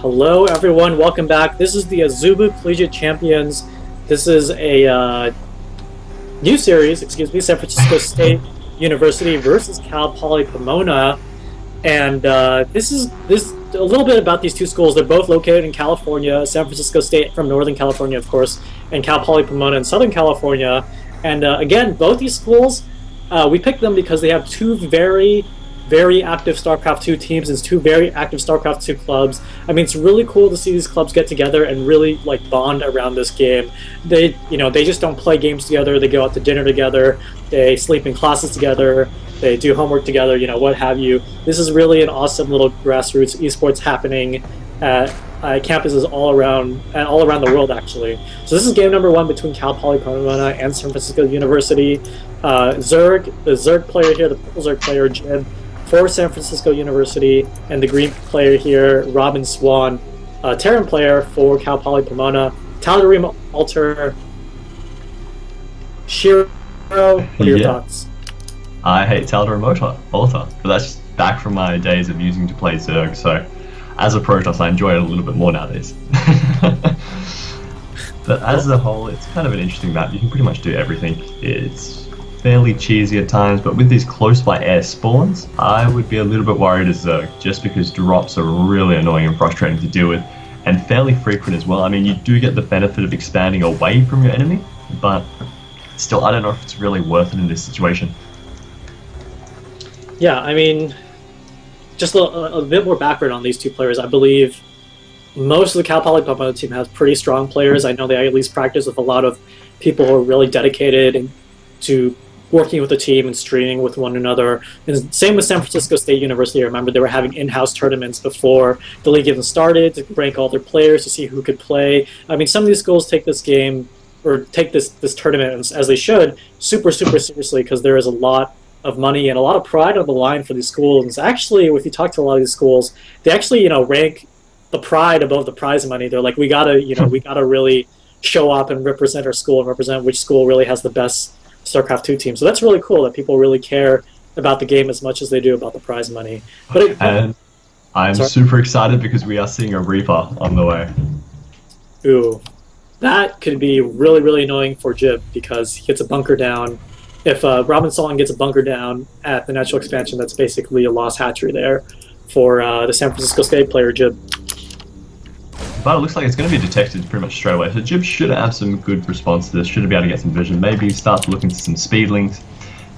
Hello everyone, welcome back. This is the Azubu Collegiate Champions. This is a new series, San Francisco State University versus Cal Poly Pomona. And this is a little bit about these two schools. They're both located in California, San Francisco State from Northern California, of course, and Cal Poly Pomona in Southern California. And again, both these schools, we picked them because they have two very active StarCraft 2 teams and two very active StarCraft 2 clubs. I mean, it's really cool to see these clubs get together and really like bond around this game. They just don't play games together. They go out to dinner together. They sleep in classes together. They do homework together. What have you. This is really an awesome little grassroots esports happening at campuses all around the world, actually. So this is game number 1 between Cal Poly Pomona and San Francisco University. Zerg, the Zerg player here, the purple Zerg player, Jib, for San Francisco University, and the green player here, Robin Swan, Terran player for Cal Poly Pomona. Tal'Darim Alter, Shiro, what are your thoughts? I hate Tal'Darim Alter, but that's back from my days of using to play Zerg, so as a Protoss I enjoy it a little bit more nowadays. But as a whole, it's kind of an interesting map. You can pretty much do everything. It's fairly cheesy at times, but with these close by air spawns, I would be a little bit worried as Zerg, just because drops are really annoying and frustrating to deal with, and fairly frequent as well. I mean, you do get the benefit of expanding away from your enemy, but still, I don't know if it's really worth it in this situation. Yeah, I mean, just a bit more background on these two players. I believe most of the Cal Poly Pomona team has pretty strong players. I know they at least practice with a lot of people who are really dedicated to working with the team and streaming with one another. And same with San Francisco State University. I remember they were having in-house tournaments before the league even started to rank all their players to see who could play. I mean, some of these schools take this game, or take this tournament, as they should, super seriously, because there is a lot of money and a lot of pride on the line for these schools. And actually, if you talk to a lot of these schools, they actually, rank the pride above the prize money. They're like, we gotta really show up and represent our school and represent which school really has the best StarCraft 2 team. So that's really cool that people really care about the game as much as they do about the prize money. And I'm super excited because we are seeing a Reaper on the way. Ooh, that could be really annoying for Jib because he gets a bunker down. If Robin Swan gets a bunker down at the natural expansion, that's basically a lost hatchery there for the San Francisco State player, Jib. But it looks like it's going to be detected pretty much straight away, so Jib should have some good response to this, should be able to get some vision, maybe start to look into some speedlings,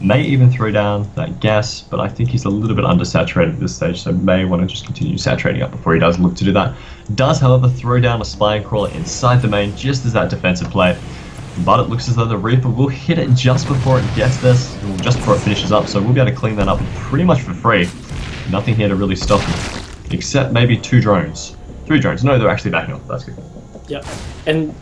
may even throw down that gas, but I think he's a little bit undersaturated at this stage, so may want to just continue saturating up before he does look to do that. Does, however, throw down a spine crawler inside the main, just as that defensive play, but it looks as though the Reaper will hit it just before it gets this, just before it finishes up, so we'll be able to clean that up pretty much for free. Nothing here to really stop him, except maybe 2 drones. 3 drones. No, they're actually backing off. That's good. Yeah, and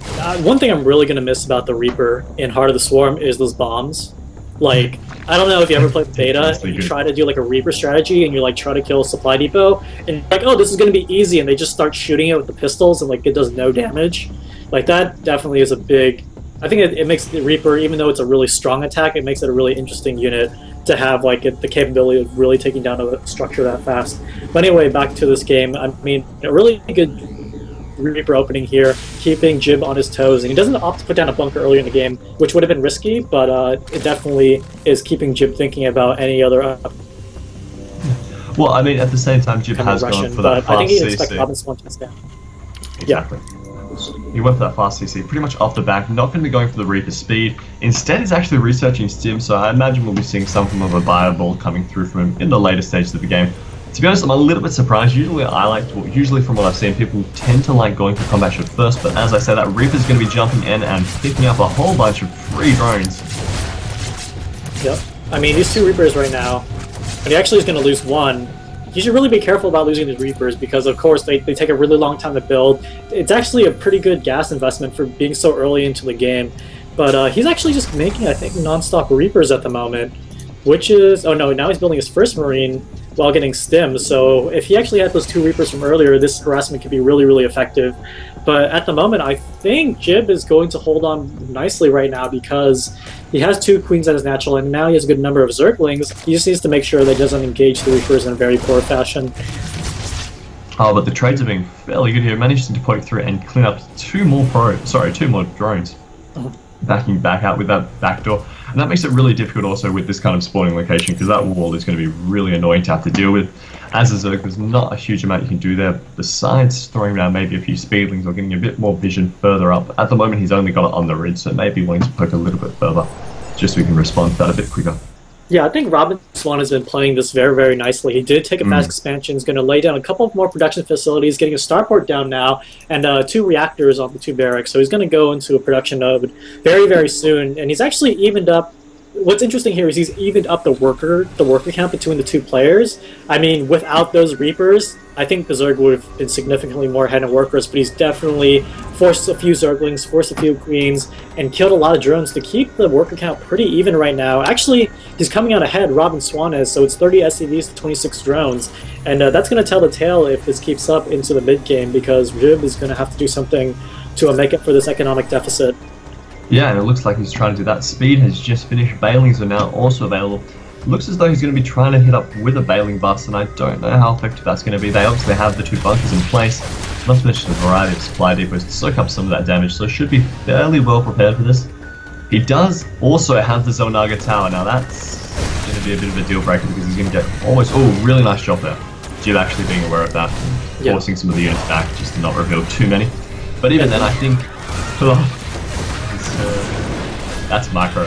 one thing I'm really going to miss about the Reaper in Heart of the Swarm is those bombs. Like, I don't know if you ever played beta and you try to do like a Reaper strategy and you like try to kill a supply depot and you're like, oh, this is going to be easy, and they just start shooting it with the pistols and like it does no damage. Like, that definitely is a big... I think it makes the Reaper, even though it's a really strong attack, it makes it a really interesting unit to have like the capability of really taking down a structure that fast. But anyway, back to this game. I mean, a really good Reaper opening here, keeping Jib on his toes, and he doesn't opt to put down a bunker earlier in the game, which would have been risky, but it definitely is keeping Jib thinking about any other. Well, I mean, at the same time, Jib has gone for that fast CC. I think he'd expect Robin Swan to stand. Exactly. Yeah. He went for that fast CC pretty much off the back, not going to be going for the Reaper speed. Instead, he's actually researching Stim, so I imagine we'll be seeing some form of a fireball coming through from him in the later stages of the game. To be honest, I'm a little bit surprised. Usually from what I've seen, people tend to like going for combat ship first, but as I say, that Reaper's going to be jumping in and picking up a whole bunch of free drones. Yep. I mean, these 2 Reapers right now, and he actually is going to lose 1. You should really be careful about losing these Reapers because, of course, they take a really long time to build. It's actually a pretty good gas investment for being so early into the game. But he's actually just making, I think, non-stop Reapers at the moment, which is... Oh, no, now he's building his first Marine while getting Stim. So if he actually had those 2 Reapers from earlier, this harassment could be really effective. But at the moment, I think Jib is going to hold on nicely right now because he has 2 Queens at his natural, and now he has a good number of Zerglings. He just needs to make sure that he doesn't engage the Reapers in a very poor fashion. Oh, but the trades are being fairly good here. Managing to poke through and clean up two more drones. Backing back out with that backdoor. And that makes it really difficult also with this kind of spawning location, because that wall is going to be really annoying to have to deal with. As a Zerg, there's not a huge amount you can do there, besides throwing down maybe a few speedlings or getting a bit more vision further up. At the moment, he's only got it on the ridge, so maybe wanting to poke a little bit further, just so we can respond to that a bit quicker. Yeah, I think Robin Swan has been playing this very, very nicely. He did take a fast expansion. He's going to lay down a couple of more production facilities, getting a starport down now, and 2 reactors on the 2 barracks. So he's going to go into a production node very, very soon. And he's actually evened up. What's interesting here is he's evened up the worker count between the 2 players. I mean, without those Reapers, I think the Zerg would have been significantly more ahead in workers, but he's definitely forced a few Zerglings, forced a few Queens, and killed a lot of drones to keep the worker count pretty even right now. Actually, he's coming out ahead, Robin Swan is, so it's 30 SCVs to 26 drones, and that's going to tell the tale if this keeps up into the mid-game, because Rib is going to have to do something to make up for this economic deficit. Yeah, and it looks like he's trying to do that. Speed has just finished. Bailings are now also available. Looks as though he's going to be trying to hit up with a bailing bust, and I don't know how effective that's going to be. They obviously have the 2 bunkers in place, not to mention a variety of supply depots to soak up some of that damage, so should be fairly well prepared for this. He does also have the Zelnaga Tower. Now that's going to be a bit of a deal breaker, because he's going to get almost... Oh, really nice job there. Jib actually being aware of that, forcing some of the units back just to not reveal too many. But even then, I think... that's micro.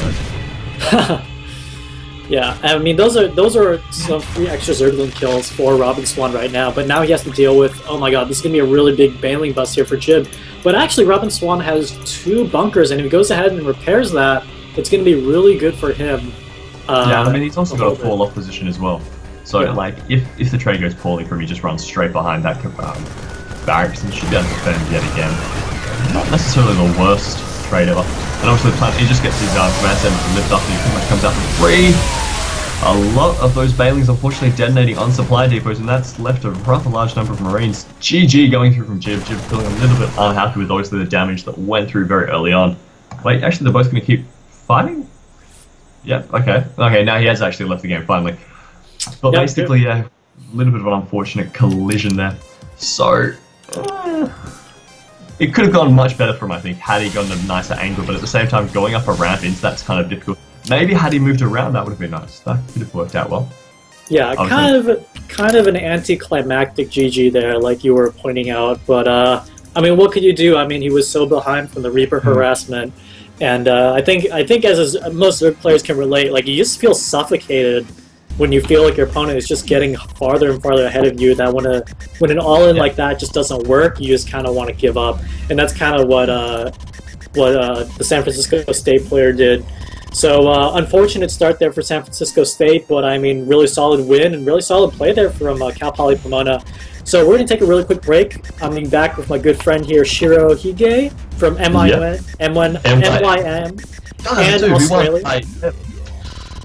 Yeah, I mean those are some free extra Zergling kills for Robin Swan right now, but now he has to deal with, oh my god, this is going to be a really big bailing bust here for Jib. But actually Robin Swan has 2 bunkers, and if he goes ahead and repairs that, it's going to be really good for him. Yeah, I mean he's also got a fall off position as well. So like, if the trade goes poorly for him, he just runs straight behind that barracks and should be able to defend yet again. Not necessarily the worst trade ever. And obviously the plan, he just gets his command center to lift up, and he pretty much comes out for free. A lot of those bailings unfortunately detonating on supply depots, and that's left a rather large number of Marines. GG going through from Jib. Jib feeling a little bit unhappy with obviously the damage that went through very early on. Wait, actually they're both going to keep fighting? Yep, okay. Okay, now he has actually left the game finally. But basically, yeah, a little bit of an unfortunate collision there. So... it could have gone much better for him, I think, had he gotten a nicer angle, but at the same time, going up a ramp into that's kind of difficult. Maybe had he moved around, that would have been nice. That could have worked out well. Yeah, kind of an anticlimactic GG there, like you were pointing out. But I mean, what could you do? I mean, he was so behind from the Reaper harassment, and I think as most Zerg players can relate, like you just feel suffocated when you feel like your opponent is just getting farther and farther ahead of you, that when an all-in like that just doesn't work, you just kind of want to give up. And that's kind of what the San Francisco State player did. So unfortunate start there for San Francisco State, but I mean really solid win and really solid play there from Cal Poly Pomona. So we're going to take a really quick break. I'm being back with my good friend here, Shiro Hige from MYM and Australia.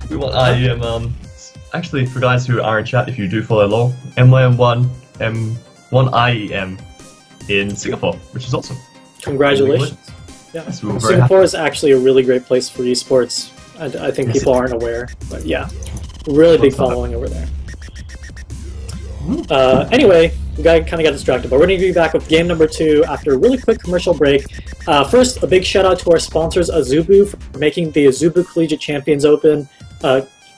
We want IEM. Actually, for guys who are in chat, if you do follow along, MYM1 IEM in Singapore, which is awesome. Congratulations. Yeah. Singapore is actually a really great place for esports. I think people aren't aware, but yeah, really big following over there. Anyway, we kind of got distracted, but we're going to be back with game number 2 after a really quick commercial break. First, a big shout out to our sponsors, Azubu, for making the Azubu Collegiate Champions Open.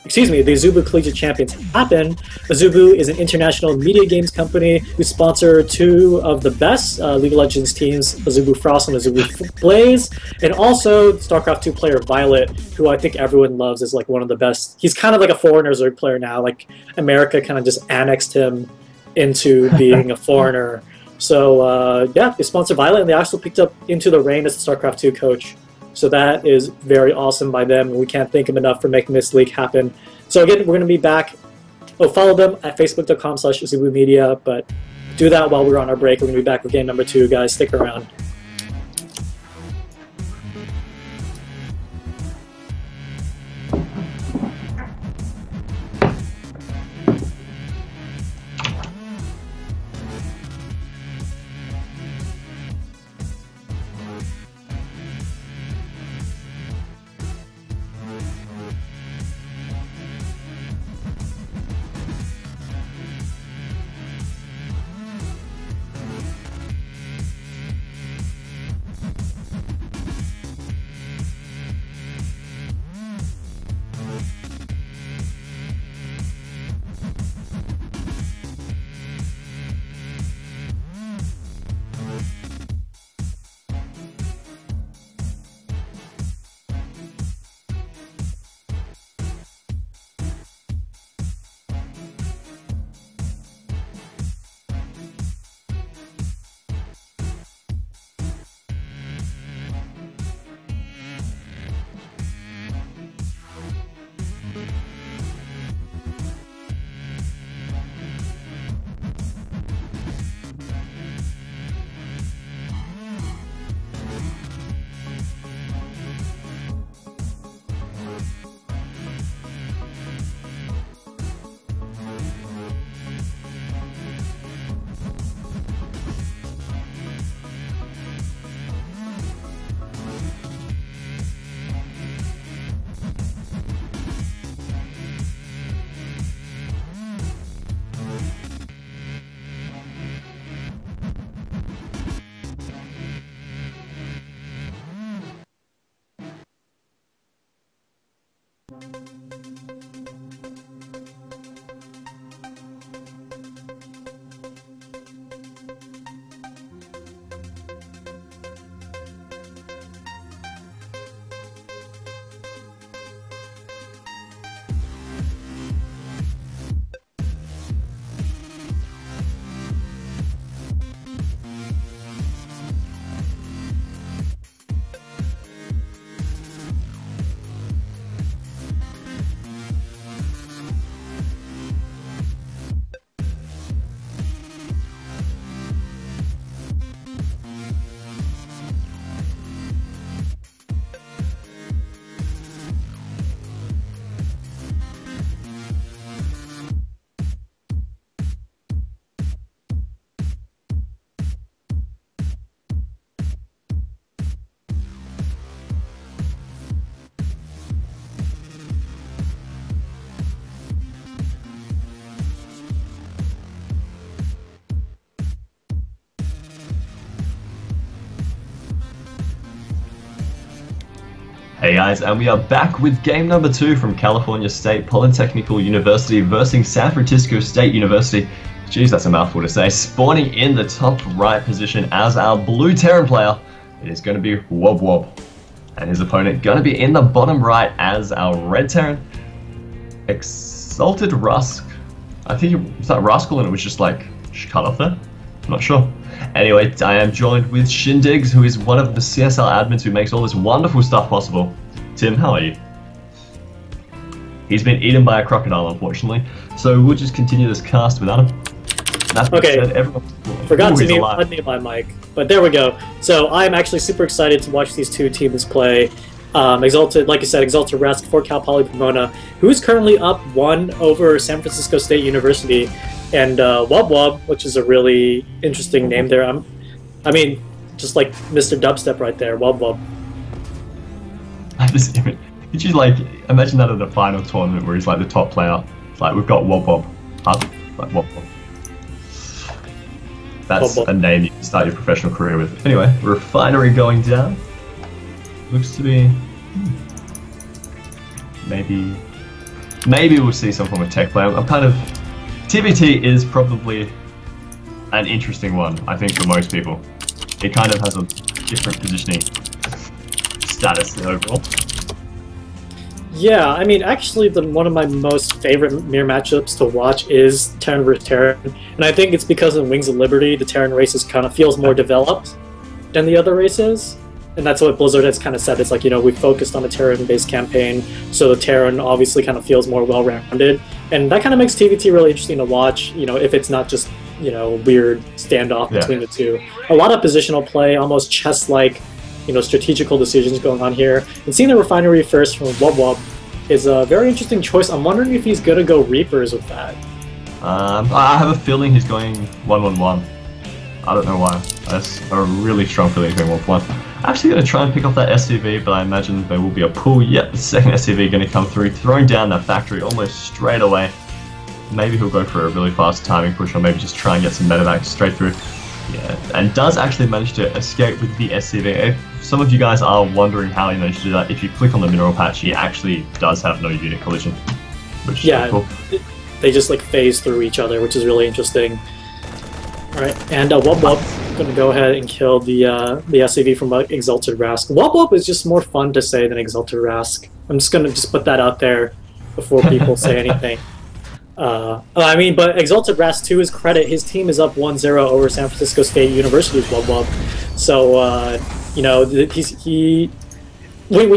The Azubu Collegiate Champions happen. Azubu is an international media games company who sponsor 2 of the best League of Legends teams, Azubu Frost and Azubu Blaze, and also StarCraft 2 player Violet, who I think everyone loves, is like one of the best. He's kind of like a foreigner Zerg player now. Like America kind of just annexed him into being a foreigner. So yeah, they sponsor Violet, and they also picked up Into the Rain as the StarCraft 2 coach. So that is very awesome by them, and we can't thank them enough for making this league happen. So again, we're going to be back. Oh, follow them at facebook.com/AzubuMedia, but do that while we're on our break. We're going to be back with game number 2, guys. Stick around. Hey guys, and we are back with game number 2 from California State Polytechnical University versus San Francisco State University. Jeez, that's a mouthful to say. Spawning in the top right position as our blue Terran player, it is going to be Wob Wob. And his opponent going to be in the bottom right as our red Terran, Exalted Rusk. I think it was that Rascal and it was just like cut off there. I'm not sure. Anyway, I am joined with Shindigs, who is one of the CSL admins who makes all this wonderful stuff possible. Tim, how are you? He's been eaten by a crocodile, unfortunately, so we'll just continue this cast without him. Okay, forgot to unmute my mic, but there we go. So I'm actually super excited to watch these two teams play. Exalted, like you said, Exalted Rask for Cal Poly Pomona, who is currently up 1 over San Francisco State University. And Wob Wob, which is a really interesting name there. I mean, just like Mr. Dubstep right there, Wob Wob. Could you like imagine that at the final tournament where he's like the top player? It's like we've got Wob Wob, like Wob Wob. That's a name you can start your professional career with. Anyway, Refinery going down. Looks to be maybe we'll see some form of tech play. I'm kind of. TBT is probably an interesting one, I think, for most people. It kind of has a different positioning status overall. Yeah, I mean, actually, one of my most favorite mirror matchups to watch is Terran vs. Terran, and I think it's because in Wings of Liberty, the Terran races kind of feels more developed than the other races. And that's what Blizzard has kind of said. It's like, you know, we focused on a Terran-based campaign, so the Terran obviously kind of feels more well-rounded. And that kind of makes TVT really interesting to watch, you know, if it's not just, you know, weird standoff between the two. A lot of positional play, almost chess-like, you know, strategical decisions going on here. And seeing the Refinery first from Wob Wob is a very interesting choice. I'm wondering if he's going to go Reapers with that. I have a feeling he's going 1-1-1. I don't know why. That's a really strong feeling he's going 1-1. I'm actually going to try and pick off that SCV, but I imagine there will be a pull. Yep, the second SCV going to come through, throwing down that factory almost straight away. Maybe he'll go for a really fast timing push, or maybe just try and get some medevac straight through. Yeah, and does actually manage to escape with the SCV. If some of you guys are wondering how he managed to do that, if you click on the mineral patch, he actually does have no unit collision, which is really cool. They just like phase through each other, which is really interesting. Alright, and Wob Wob going to go ahead and kill the SCV from Exalted Rask. Wob Wob is just more fun to say than Exalted Rask. I'm just going to put that out there before people say anything. I mean, but Exalted Rask, to his credit, his team is up 1-0 over San Francisco State University's Wob Wob. So, you know, when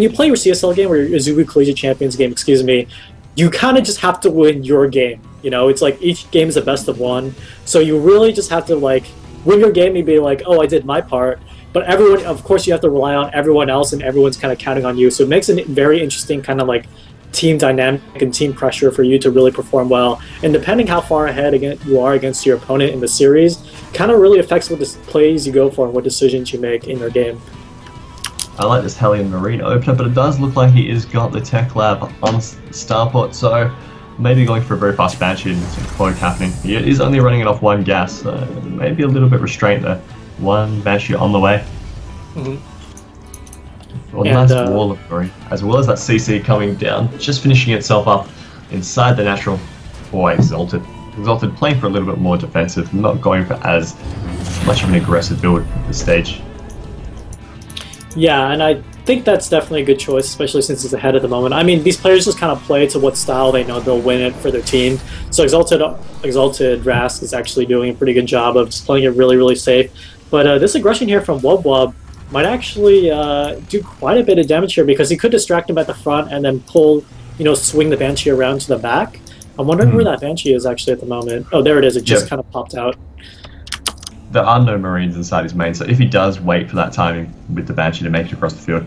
you play your CSL game, or your Azubu Collegiate Champions game, excuse me, you kind of just have to win your game. You know, it's like each game is a best of 1, so you really just have to like win your game and be like, oh, I did my part. But everyone, of course, you have to rely on everyone else, and everyone's kind of counting on you. So it makes a very interesting kind of like team dynamic and team pressure for you to really perform well. And depending how far ahead you are against your opponent in the series, kind of really affects what plays you go for and what decisions you make in your game. I like this Hellion Marine opener, but it does look like he is got the Tech Lab on Starport, so maybe going for a very fast Banshee and some cloak happening. He is only running it off 1 gas, so maybe a little bit restraint there. 1 Banshee on the way. Well, nice wall of glory, as well as that CC coming down, just finishing itself up inside the natural for Exalted. Exalted playing for a little bit more defensive, not going for as much of an aggressive build at this stage. Yeah, and I think that's definitely a good choice, especially since he's ahead at the moment. I mean, these players just kind of play to what style they know they'll win it for their team. So Exalted Rask is actually doing a pretty good job of just playing it really, really safe. But this aggression here from Wob Wob might actually do quite a bit of damage here, because he could distract him at the front and then pull, you know, swing the Banshee around to the back. I'm wondering where that Banshee is actually at the moment. Oh, there it is. It just kind of popped out. There are no Marines inside his main, so if he does wait for that timing with the Banshee to make it across the field,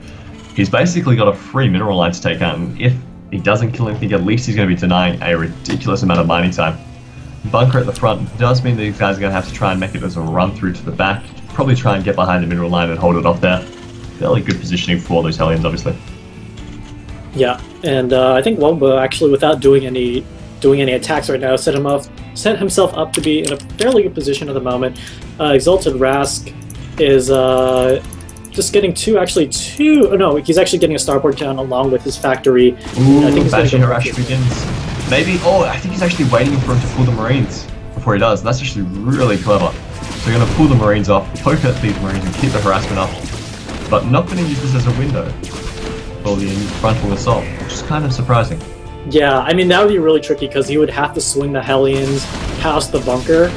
he's basically got a free mineral line to take out, and if he doesn't kill anything, at least he's going to be denying a ridiculous amount of mining time. Bunker at the front does mean that these guys are going to have to try and make it as a run through to the back, probably try and get behind the mineral line and hold it off there. Fairly good positioning for those Hellions, obviously. Yeah, and I think Wombo actually, without doing any attacks right now, set himself up to be in a fairly good position at the moment. Exalted Rask is just getting two. Oh, no, he's actually getting a starport down along with his factory. Ooh, I think he's Banshee going to Harass begins. Maybe, oh, I think he's actually waiting for him to pull the Marines before he does. That's actually really clever. So you're going to pull the Marines off, poke at these Marines and keep the harassment up, but not going to use this as a window for the frontal assault, which is kind of surprising. Yeah, I mean, that would be really tricky because he would have to swing the Hellions past the bunker.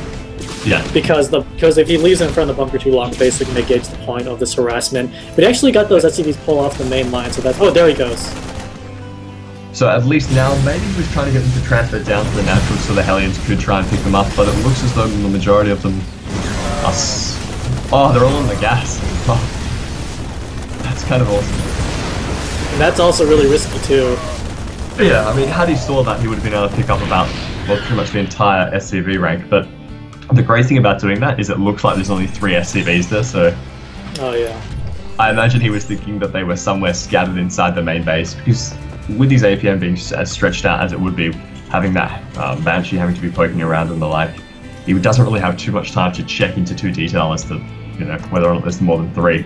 Yeah. Because if he leaves in front of the bunker too long, it basically negates the point of this harassment. But he actually got those SCVs pull off the main line, so that's... Oh, there he goes. So at least now, maybe he was trying to get them to transfer down to the naturals so the Hellions could try and pick them up, but it looks as though the majority of them are... Oh, they're all on the gas. Oh. That's kind of awesome. And that's also really risky, too. Yeah, I mean, had he saw that, he would have been able to pick up about, well, pretty much the entire SCV rank, but the great thing about doing that is it looks like there's only 3 SCVs there, so... Oh, yeah. I imagine he was thinking that they were somewhere scattered inside the main base, because with his APM being as stretched out as it would be, having that Banshee having to be poking around and the like, he doesn't really have too much time to check into too detail as to, you know, whether or not there's more than 3.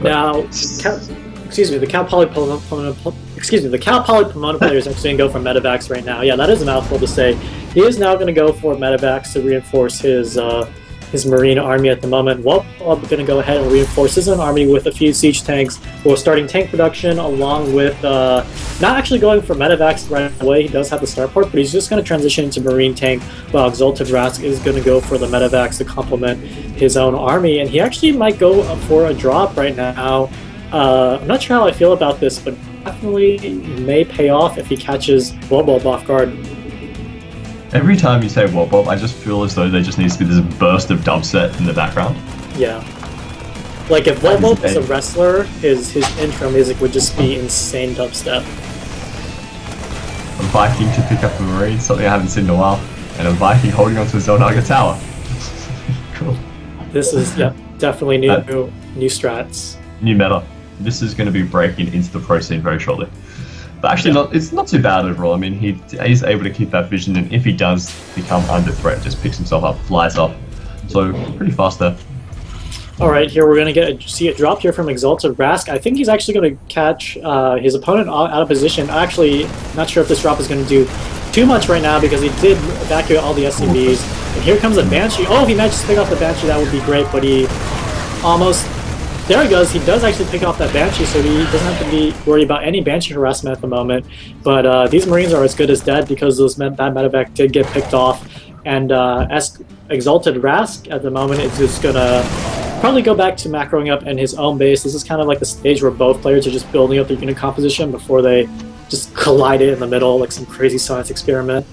But now, the Cal Poly Pomona player is actually going to go for Medivacs right now. Yeah, that is a mouthful to say. He is now going to go for Medivacs to reinforce his Marine army at the moment. Well, I'm going to go ahead and reinforce his own army with a few siege tanks. We're starting tank production along with not actually going for Medivacs right away. He does have the starport, but he's just going to transition into Marine tank while Exalted Rask is going to go for the Medivacs to complement his own army. And he actually might go for a drop right now. I'm not sure how I feel about this, but definitely may pay off if he catches Wobob off guard. every time you say Wobob, I just feel as though there just needs to be this burst of dubstep in the background. Yeah. Like if Wobob was a wrestler, his intro music would just be insane dubstep. A Viking to pick up a Marine, something I haven't seen in a while, and a Viking holding onto his own Naga tower. Cool. This is definitely new strats. New meta. This is going to be breaking into the pro scene very shortly. But actually, it's not too bad overall. I mean, he's able to keep that vision, and if he does become under threat, just picks himself up, flies off. So pretty fast there. All right, here we're going to see a drop here from Exalted Rask. I think he's actually going to catch his opponent out of position. Actually, not sure if this drop is going to do too much right now because he did evacuate all the SCVs. And here comes a Banshee. Oh, if he manages to pick off the Banshee, that would be great, but he almost... There he goes. He does actually pick off that Banshee, so he doesn't have to be worried about any Banshee harassment at the moment. But these Marines are as good as dead because that medevac did get picked off. And Exalted Rask at the moment is just going to probably go back to macroing up in his own base. This is kind of like the stage where both players are just building up their unit composition before they just collide it in the middle like some crazy science experiment.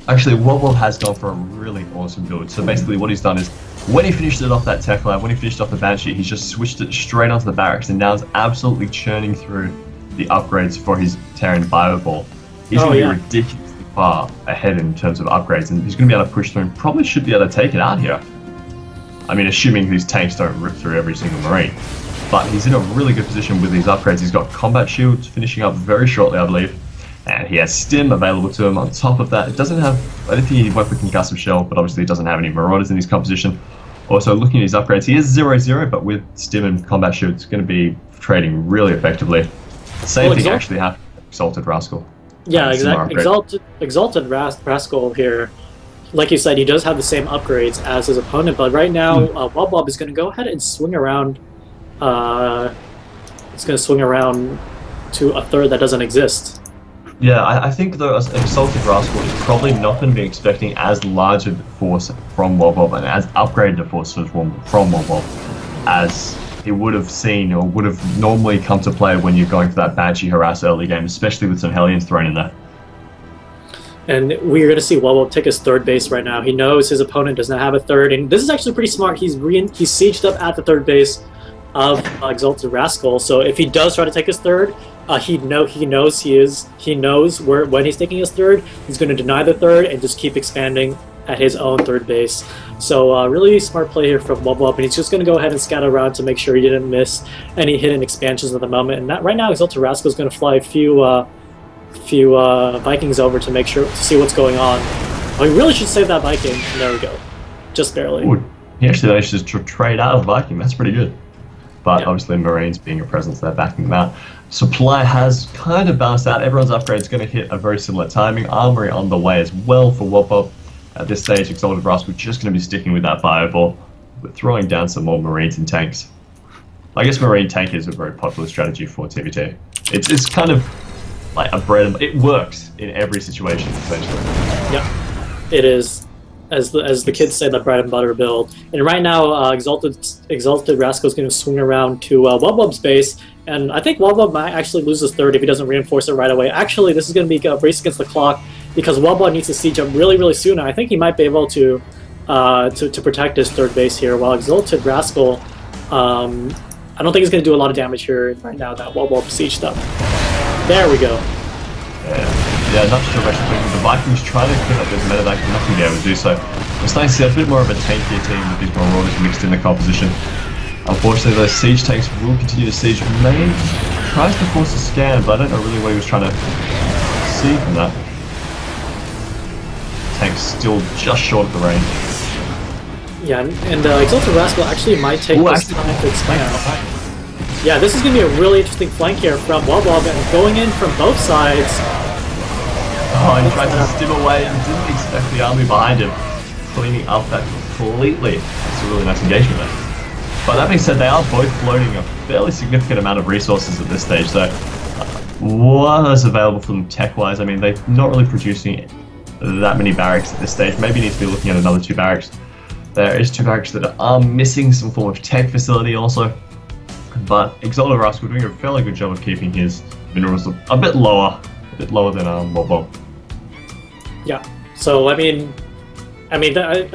Actually, Wobob has gone for a really awesome build. So basically what he's done is, when he finished it off that tech lab, when he finished off the Banshee, he's just switched it straight onto the barracks and now is absolutely churning through the upgrades for his Terran Fireball. He's going to be ridiculously far ahead in terms of upgrades, and he's going to be able to push through and probably should be able to take it out here. I mean, assuming these tanks don't rip through every single Marine. But he's in a really good position with these upgrades. He's got combat shields finishing up very shortly, I believe. And he has Stim available to him. On top of that, it doesn't have... I don't think he went for Concussive Shell, but obviously he doesn't have any Marauders in his composition. Also, looking at his upgrades, he is 0-0, but with Stim and combat shield, it's going to be trading really effectively. Same thing actually happened with Exalted Rascal. Yeah, exactly. Exalted Rascal here, like you said, he does have the same upgrades as his opponent, but right now, Wobob is going to go ahead and swing around. It's going to swing around to a third that doesn't exist. Yeah, I think though Exalted Rascal is probably not going to be expecting as large a force from Wobob and as upgraded a force from Wobob as he would have seen or would have normally come to play when you're going for that Banshee harass early game, especially with some Hellions thrown in there. And we're going to see Wobob take his third base right now. He knows his opponent does not have a third, and this is actually pretty smart. He's sieged up at the third base of Exalted Rascal, so if he does try to take his third, he knows when he's taking his third, he's going to deny the third and just keep expanding at his own third base. So really smart play here from Wobob, and he's just going to go ahead and scatter around to make sure he didn't miss any hidden expansions at the moment. And right now, Exalted Rascal is going to fly a few Vikings over to make sure to see what's going on. Oh, he really should save that Viking. There we go, just barely. Ooh, he actually managed to trade out of Viking. That's pretty good. but Yeah. obviously Marines being a presence there backing them out. Supply has kind of balanced out. Everyone's upgrade is going to hit a very similar timing. Armory on the way as well for Wobob. At this stage, Exalted Rascal just going to be sticking with that bio ball, but throwing down some more Marines and tanks. I guess Marine tank is a very popular strategy for TVT. It's kind of like a bread and it works in every situation essentially. Yep, it is. As the kids say, the bread and butter build. And right now, Exalted Rascal is going to swing around to Wubwub's base, and I think Wubwub might actually lose his third if he doesn't reinforce it right away. Actually, this is going to be a race against the clock because Wubwub needs to siege up really, really soon, and I think he might be able to protect his third base here, while Exalted Rascal, I don't think he's going to do a lot of damage here right now that Wubwub sieged up. There we go. Yeah, not just a rush, the Vikings trying to clean up this medevac, but not going to be able to do so. We're starting to see a bit more of a tankier team with these Marauders mixed in the composition. Unfortunately, those siege tanks will continue to siege. Main tries to force a scan, but I don't know really what he was trying to see from that. Tank's still just short of the range. Yeah, and Exalted Rascal actually might take this time to expand. Yeah, this is going to be a really interesting flank here from Wubwub, and going in from both sides. Oh, he tried to stim away and didn't expect the army behind him, cleaning up that completely. That's a really nice engagement there. But that being said, they are both floating a fairly significant amount of resources at this stage, so what is available for them tech-wise? I mean, they're not really producing that many barracks at this stage. Maybe need to be looking at another 2 barracks. There is 2 barracks that are missing some form of tech facility also, but Exalted Rascal doing a fairly good job of keeping his minerals a bit lower than Wobob. Yeah, so I mean,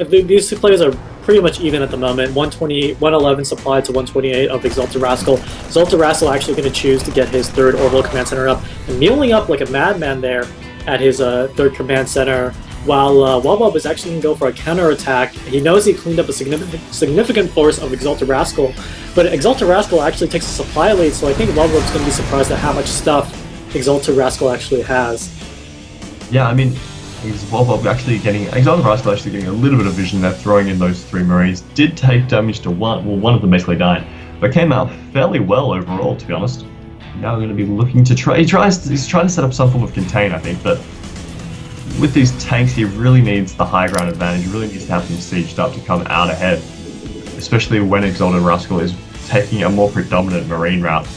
these two players are pretty much even at the moment. 111 supplied to 128 of Exalted Rascal. Exalted Rascal actually going to choose to get his third orbital command center up, and kneeling up like a madman there at his third command center. While Wubwub is actually going to go for a counterattack. He knows he cleaned up a significant force of Exalted Rascal, but Exalted Rascal actually takes a supply lead, so I think Wubwub's going to be surprised at how much stuff Exalted Rascal actually has. Yeah, I mean, Exalted Rascal actually getting a little bit of vision there, throwing in those 3 Marines. Did take damage to one of them basically died, but came out fairly well overall, to be honest. Now we're going to be looking to try. He's trying to set up some form of contain, I think, but with these tanks, he really needs the high ground advantage. He really needs to have them sieged up to come out ahead, especially when Exalted Rascal is taking a more predominant Marine route.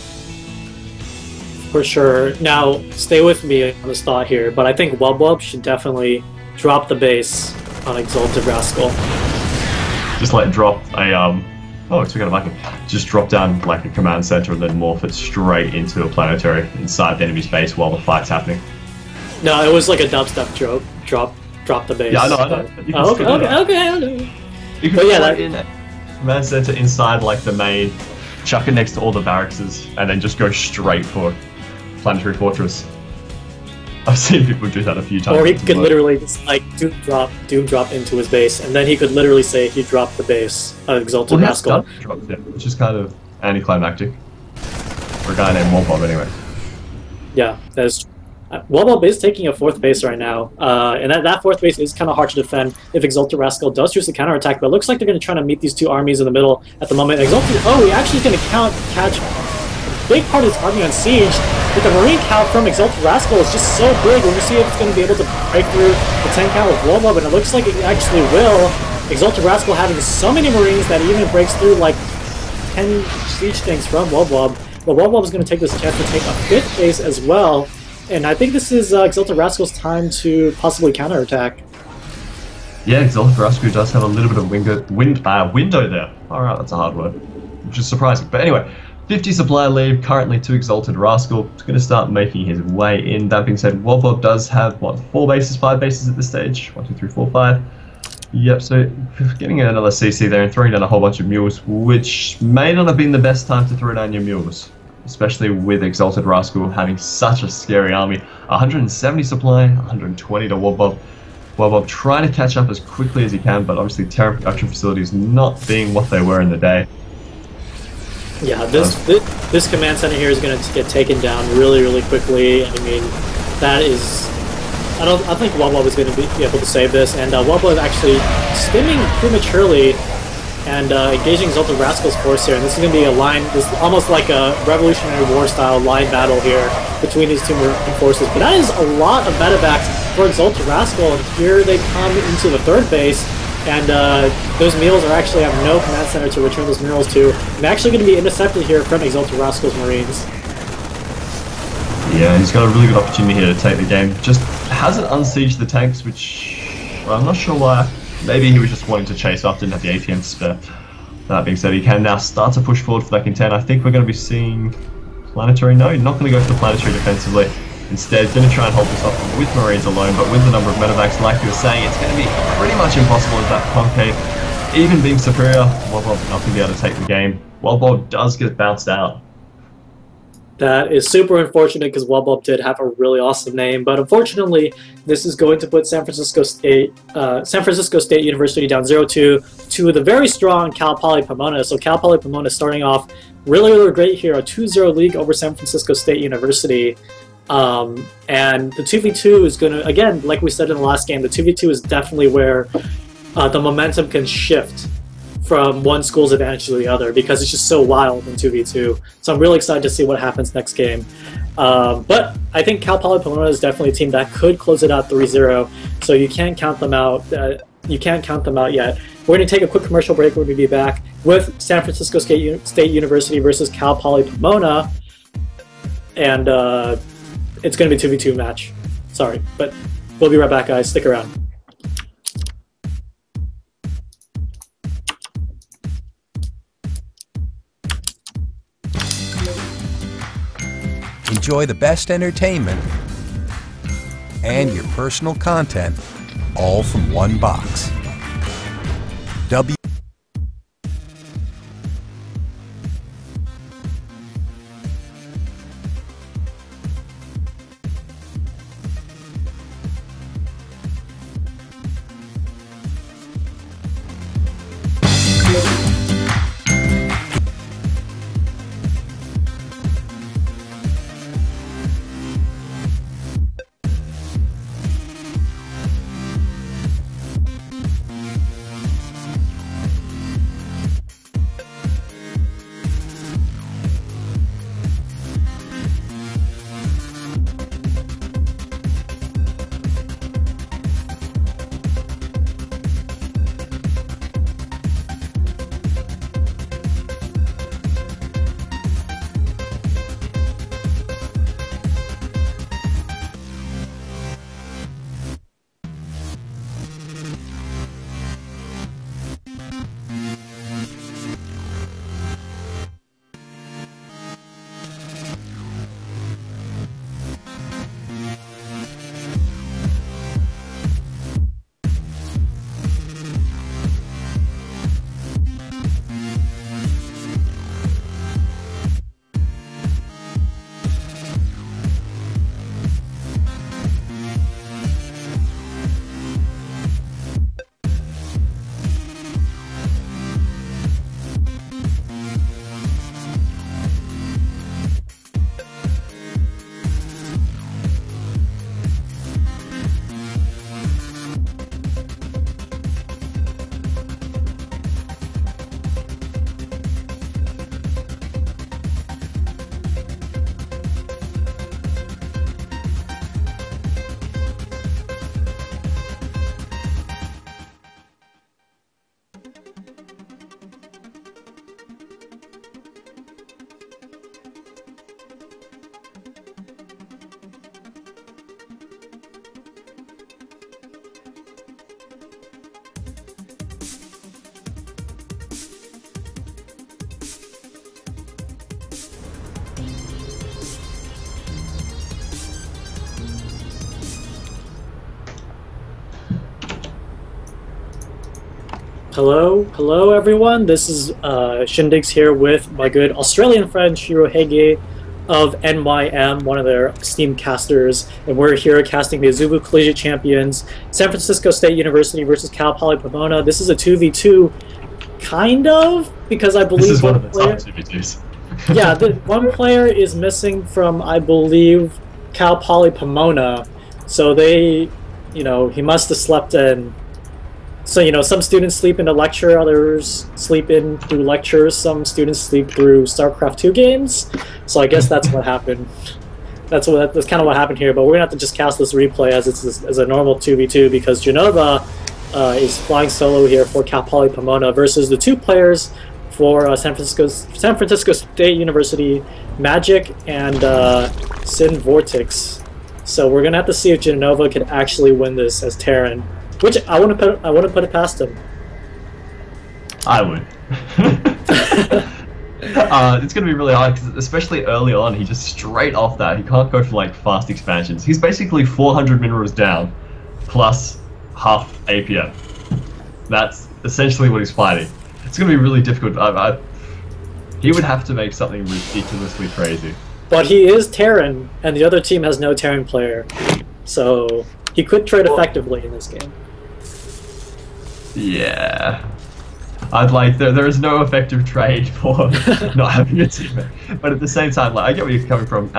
For sure. Now, stay with me on this thought here, but I think Wubwub should definitely drop the base on Exalted Rascal. Just like drop a oh, it took out a Viking. Just drop down like a command center and then morph it straight into a planetary inside the enemy's base while the fight's happening. No, it was like a dubstep drop the base. Yeah, I know. Oh, okay. You can put in a command center inside like the main, chuck it next to all the barracks, and then just go straight for planetary fortress. I've seen people do that a few times. Or he could literally just like doom drop into his base, and then he could literally say he dropped the base of Exalted Rascal. Which is kind of anticlimactic for a guy named Wubwub, anyway. Yeah, that is. Wubwub is taking a 4th base right now, and that 4th base is kind of hard to defend if Exalted Rascal does choose to counterattack, but it looks like they're going to try to meet these 2 armies in the middle at the moment. He actually going to catch a big part of his army on siege, but the Marine count from Exalted Rascal is just so big. We're going to see if it's going to be able to break through the 10 count with Wubwub, and it looks like it actually will. Exalted Rascal having so many Marines that it even breaks through like 10 siege tanks from Wubwub, but Wubwub is going to take this chance to take a 5th base as well. And I think this is Exalted Rascal's time to possibly counterattack. Yeah, Exalted Rascal does have a little bit of window there. Alright, that's a hard word, which is surprising. But anyway, 50 supply lead currently to Exalted Rascal. It's going to start making his way in. That being said, Wubwub does have, what, 5 bases at this stage? 1, 2, 3, 4, 5. Yep, so getting another CC there and throwing down a whole bunch of mules, which may not have been the best time to throw down your mules, especially with Exalted Rascal having such a scary army. 170 supply, 120 to Wubwub. Wubwub trying to catch up as quickly as he can, but obviously terran production facilities not being what they were in the day. Yeah, this command center here is going to get taken down really, really quickly. I mean, that is... I think Wubwub is going to be able to save this, and Wubwub is actually stimming prematurely, and engaging Zoltan Rascal's force here. And this is going to be a line, this is almost like a Revolutionary War style line battle here between these two Marine forces. But that is a lot of medevacs for Zoltan Rascal, and here they come into the third base. And those mules are actually have no command center to return those minerals to. And actually going to be intercepted here from Exalted Rascal's Marines. Yeah, he's got a really good opportunity here to take the game. Just hasn't unsieged the tanks, which I'm not sure why. Maybe he was just wanting to chase off, didn't have the ATM to spare. That being said, he can now start to push forward for that content. I think we're going to be seeing planetary. No, not going to go for the planetary defensively. Instead, going to try and hold this off with Marines alone, but with the number of medevacs, like you were saying, it's going to be pretty much impossible with that concave. Even being superior, Wobbob not going to be able to take the game. Wobbob does get bounced out. That is super unfortunate because Wobbob did have a really awesome name, but unfortunately, this is going to put San Francisco State University down 0-2 to the very strong Cal Poly Pomona. So Cal Poly Pomona starting off really, really great here, a 2-0 league over San Francisco State University. And the 2v2 is going to, again, like we said in the last game, the 2v2 is definitely where the momentum can shift from one school's advantage to the other because it's just so wild in 2v2. So I'm really excited to see what happens next game. But I think Cal Poly Pomona is definitely a team that could close it out 3-0, so you can't count them out. You can't count them out yet. We're going to take a quick commercial break. We're going to be back with San Francisco State University versus Cal Poly Pomona. And it's going to be a 2v2 match. Sorry, but we'll be right back, guys. Stick around. Enjoy the best entertainment and your personal content, all from one box. Hello everyone. This is Shindigs here with my good Australian friend Shirohige of NYM, one of their esteemed casters, and we're here casting the Azubu Collegiate Champions, San Francisco State University versus Cal Poly Pomona. This is a 2v2, kind of, because I believe this is one of the top 2v2s. Yeah, one player is missing from, I believe, Cal Poly Pomona, so they, you know, he must have slept in So, you know, some students sleep in a lecture, others sleep in through lectures, some students sleep through StarCraft 2 games. So I guess that's what happened. That's kind of what happened here, but we're going to have to just cast this replay as a normal 2v2 because Genova is flying solo here for Cal Poly Pomona versus the two players for San Francisco State University, Magic and Sin Vortex. So we're going to have to see if Genova can actually win this as Terran. Which I want to put it past him. I would. It's going to be really hard, because especially early on, he just straight off that, he can't go for like fast expansions. He's basically 400 minerals down, plus half APM. That's essentially what he's fighting. It's going to be really difficult. He would have to make something ridiculously crazy. But he is Terran, and the other team has no Terran player. So he could trade effectively in this game. Yeah. I'd like, there is no effective trade for not having a teammate. But at the same time, like, I get where you're coming from.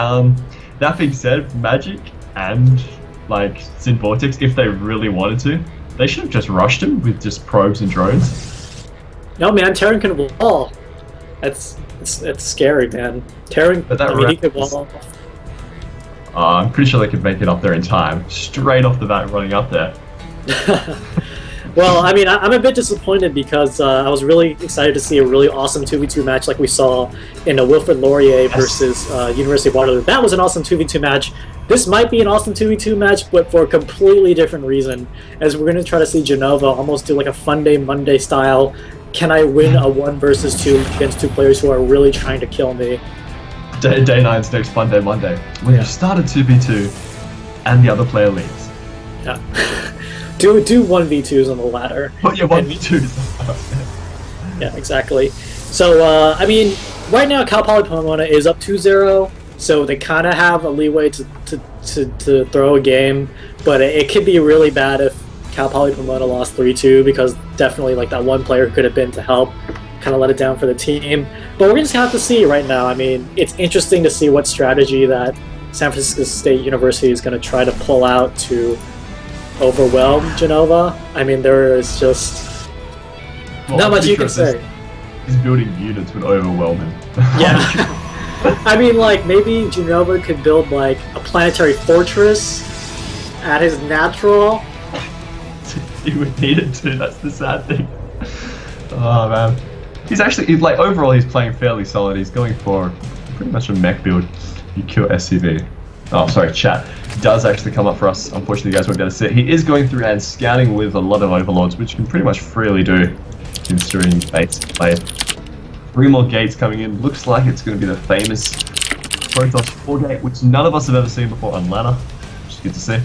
That being said, Magic and like Sin Vortex, if they really wanted to, they should have just rushed him with just probes and drones. No man, Terran can wall. It's scary, man. Terran, I mean, he could wall. I'm pretty sure they could make it up there in time. Straight off the bat, running up there. Well, I mean, I'm a bit disappointed because I was really excited to see a really awesome 2v2 match like we saw in the Wilfrid Laurier versus University of Waterloo. That was an awesome 2v2 match. This might be an awesome 2v2 match, but for a completely different reason, as we're going to try to see Genova almost do like a Fun Day Monday style. Can I win a 1 versus 2 against two players who are really trying to kill me? Day 9's next Fun Day Monday. When you start a 2v2 and the other player leaves. Yeah. Do 1v2s on the ladder. Oh yeah, 1v2s. Yeah, exactly. So, I mean, right now Cal Poly Pomona is up 2-0, so they kind of have a leeway to throw a game, but it could be really bad if Cal Poly Pomona lost 3-2, because definitely like that one player could have been to help kind of let it down for the team. But we're just going to have to see right now. I mean, it's interesting to see what strategy that San Francisco State University is going to try to pull out to overwhelm Genova. I mean, there is just not much you can say. His building units would overwhelm him. Yeah. I mean, like, maybe Genova could build, like, a planetary fortress at his natural. He would need it to, that's the sad thing. Oh, man. He's actually, like, overall he's playing fairly solid. He's going for pretty much a mech build. You kill SCV. Oh, sorry, chat does actually come up for us. Unfortunately, you guys won't be able to see it. He is going through and scouting with a lot of overlords, which you can pretty much freely do, considering base play. 3 more gates coming in. Looks like it's going to be the famous Protoss 4 gate, which none of us have ever seen before on ladder, which is good to see.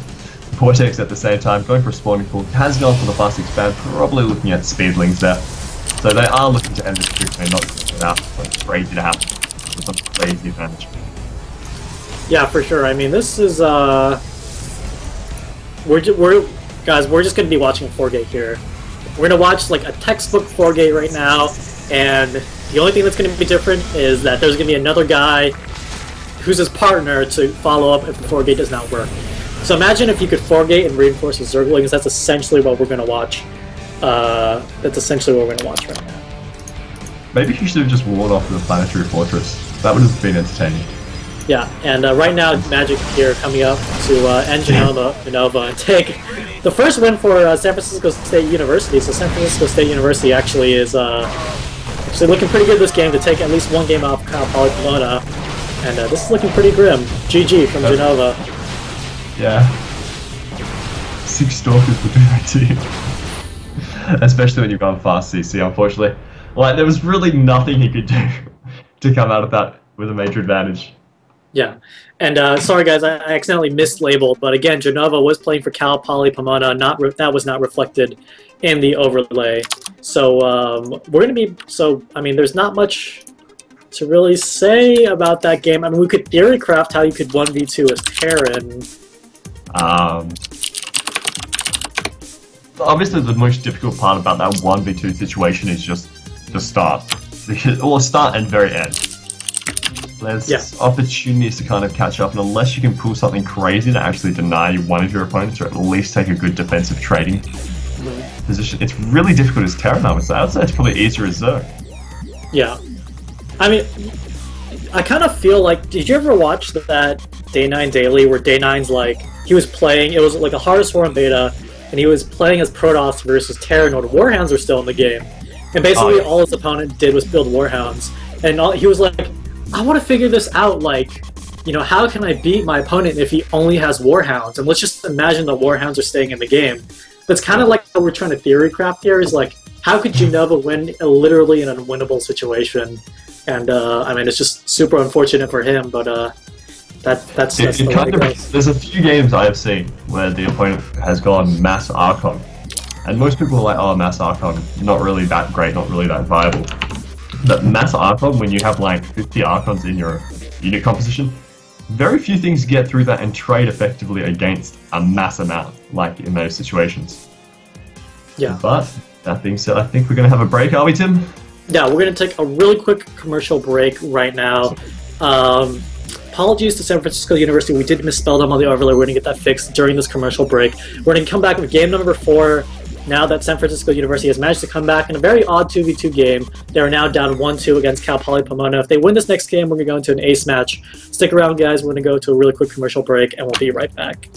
Vortex at the same time, going for a spawning pool. Has gone for the fast expand, probably looking at speedlings there. So they are looking to end this quickly, not without something crazy to happen. With some crazy advantage. Yeah, for sure. I mean, this is we're just gonna be watching a 4-gate here. We're gonna watch like a textbook 4-gate right now, and the only thing that's gonna be different is that there's gonna be another guy who's his partner to follow up if the 4-gate does not work. So imagine if you could 4-gate and reinforce the Zerglings. That's essentially what we're gonna watch. That's essentially what we're gonna watch right now. Maybe he should have just walled off the planetary fortress. That would have been entertaining. Yeah, and right now Magic here coming up to end Genova and take the first win for San Francisco State University. So San Francisco State University actually is actually looking pretty good this game to take at least 1 game off Cal Poly Pomona. And this is looking pretty grim. GG from Genova. Yeah. 6 Stalkers would do that to you. Especially when you've gone fast CC, unfortunately. Like, there was really nothing he could do to come out of that with a major advantage. Yeah, and sorry guys, I accidentally mislabeled, but again, Genova was playing for Cal Poly Pomona. That was not reflected in the overlay. So we're gonna be. So I mean, there's not much to really say about that game. I mean, we could theory craft how you could 1v2 as Terran. Obviously, the most difficult part about that 1v2 situation is just the start, or start and very end. There's opportunities to kind of catch up, and unless you can pull something crazy to actually deny one of your opponents, or at least take a good defensive trading position. It's really difficult as Terran, I would say. I'd say it's probably easier as Zerg. Yeah. I mean, I kind of feel like, did you ever watch that Day 9 Daily where Day 9's like, he was playing, it was like a Hardest War in beta, and he was playing as Protoss versus Terran, when Warhounds were still in the game. And basically all his opponent did was build Warhounds. And he was like, I want to figure this out, like, you know, how can I beat my opponent if he only has Warhounds? And let's just imagine the Warhounds are staying in the game. That's kind of like what we're trying to theory craft here, is like, how could Genova win literally in an unwinnable situation? And, I mean, it's just super unfortunate for him, but that's the way it goes. There's a few games I have seen where the opponent has gone Mass Archon. And most people are like, oh, Mass Archon, not really that great, not really that viable. But Mass Archon, when you have like 50 Archons in your unit composition, very few things get through that and trade effectively against a mass amount, like in those situations. Yeah. But, that being said, I think we're going to have a break, are we, Tim? Yeah, we're going to take a really quick commercial break right now. Apologies to San Francisco University, we did misspell them on the overlay. We're going to get that fixed during this commercial break. We're going to come back with game number 4. Now that San Francisco University has managed to come back in a very odd 2v2 game, they are now down 1-2 against Cal Poly Pomona. If they win this next game, we're going to go into an ace match. Stick around, guys. We're going to go to a really quick commercial break, and we'll be right back.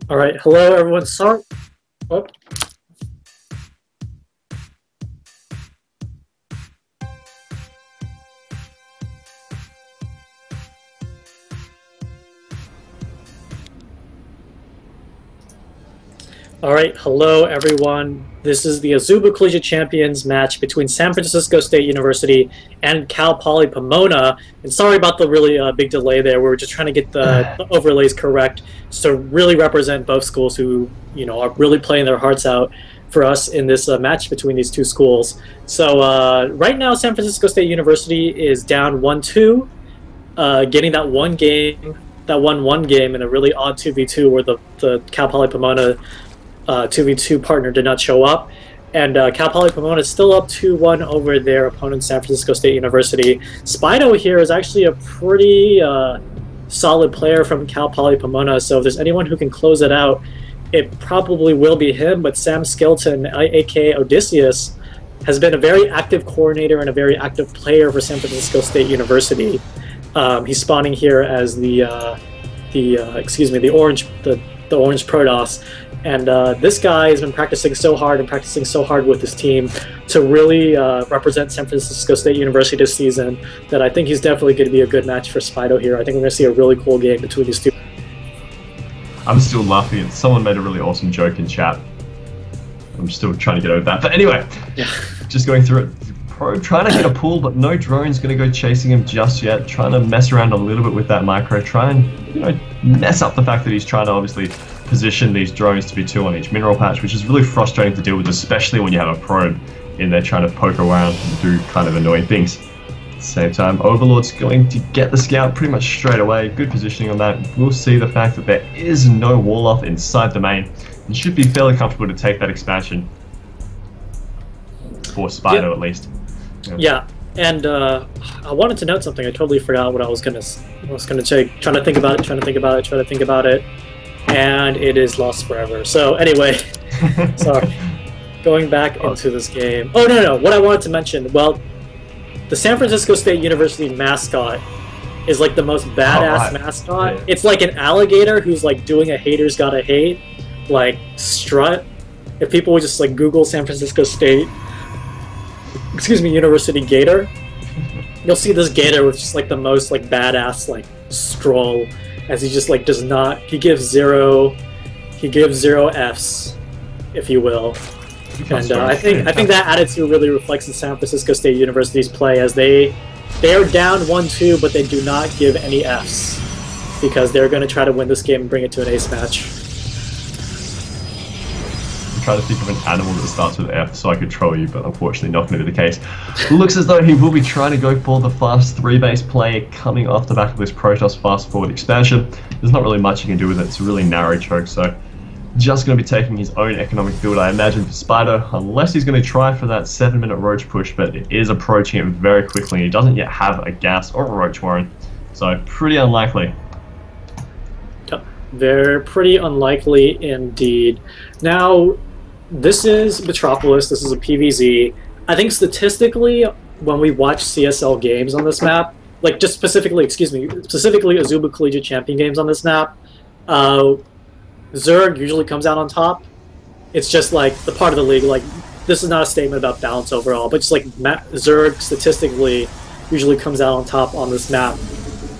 All right, hello everyone. Sorry. Oh. All right, hello everyone. This is the Azubu Collegiate Champions match between San Francisco State University and Cal Poly Pomona. And sorry about the really big delay there. We were just trying to get the overlays correct to really represent both schools who, are really playing their hearts out for us in this match between these two schools. So right now, San Francisco State University is down 1-2, getting that one game in a really odd 2v2 where the Cal Poly Pomona 2v2 partner did not show up, and Cal Poly Pomona is still up 2-1 over their opponent, San Francisco State University. Spido here is actually a pretty solid player from Cal Poly Pomona, so if there's anyone who can close it out, it probably will be him, but Sam Skeleton, aka Odysseus, has been a very active coordinator and a very active player for San Francisco State University. He's spawning here as the orange Protoss. And this guy has been practicing so hard with his team to really represent San Francisco State University this season that I think he's definitely going to be a good match for Spido here. I think we're going to see a really cool game between these two. I'm still laughing. Someone made a really awesome joke in chat. I'm still trying to get over that. But anyway, just going through it. Pro trying to get a pull, but no drone's going to go chasing him just yet. Trying to mess around a little bit with that micro. Try and mess up the fact that he's trying to obviously position these drones to be 2 on each mineral patch, which is really frustrating to deal with, especially when you have a probe in there trying to poke around and do kind of annoying things. At the same time, Overlord's going to get the scout pretty much straight away. Good positioning on that. We'll see the fact that there is no wall off inside the main and should be fairly comfortable to take that expansion for Spido at least. Yeah, and I wanted to note something. I totally forgot what I was gonna say. Trying to think about it, and it is lost forever. So anyway, sorry. Going back into this game. Oh no! What I wanted to mention. Well, the San Francisco State University mascot is like the most badass mascot. Yeah. It's like an alligator who's like doing a haters gotta hate, like strut. If people would just like Google San Francisco State, University Gator, you'll see this gator with just like the most like badass like stroll, as he just like does not, he gives zero Fs, if you will. And I think that attitude really reflects in San Francisco State University's play, as they are down 1-2, but they do not give any Fs because they're going to try to win this game and bring it to an ace match. Try to think of an animal that starts with F so I could troll you, but unfortunately not going to be the case. Looks as though he will be trying to go for the fast 3-base play coming off the back of this Protoss fast forward expansion. There's not really much you can do with it. It's a really narrow choke, so just going to be taking his own economic build, I imagine, for Spido, unless he's going to try for that 7-minute roach push, but it is approaching it very quickly. He doesn't yet have a gas or a roach warren, so pretty unlikely. They're pretty unlikely indeed. Now, this is Metropolis, this is a PvZ. I think statistically, when we watch CSL games on this map, like just specifically Azubu Collegiate Champion games on this map, Zerg usually comes out on top. It's just like the part of the league, like this is not a statement about balance overall, but just like Zerg statistically usually comes out on top on this map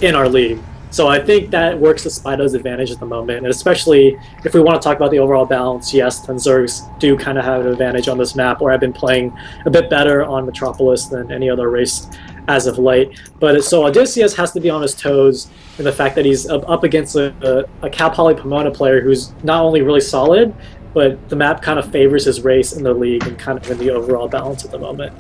in our league. So I think that works to Spido's advantage at the moment, and especially if we want to talk about the overall balance, yes, then Zergs do kind of have an advantage on this map, where I've been playing a bit better on Metropolis than any other race as of late. But so Odysseus has to be on his toes in the fact that he's up against a Cal Poly Pomona player who's not only really solid, but the map kind of favors his race in the league and kind of in the overall balance at the moment.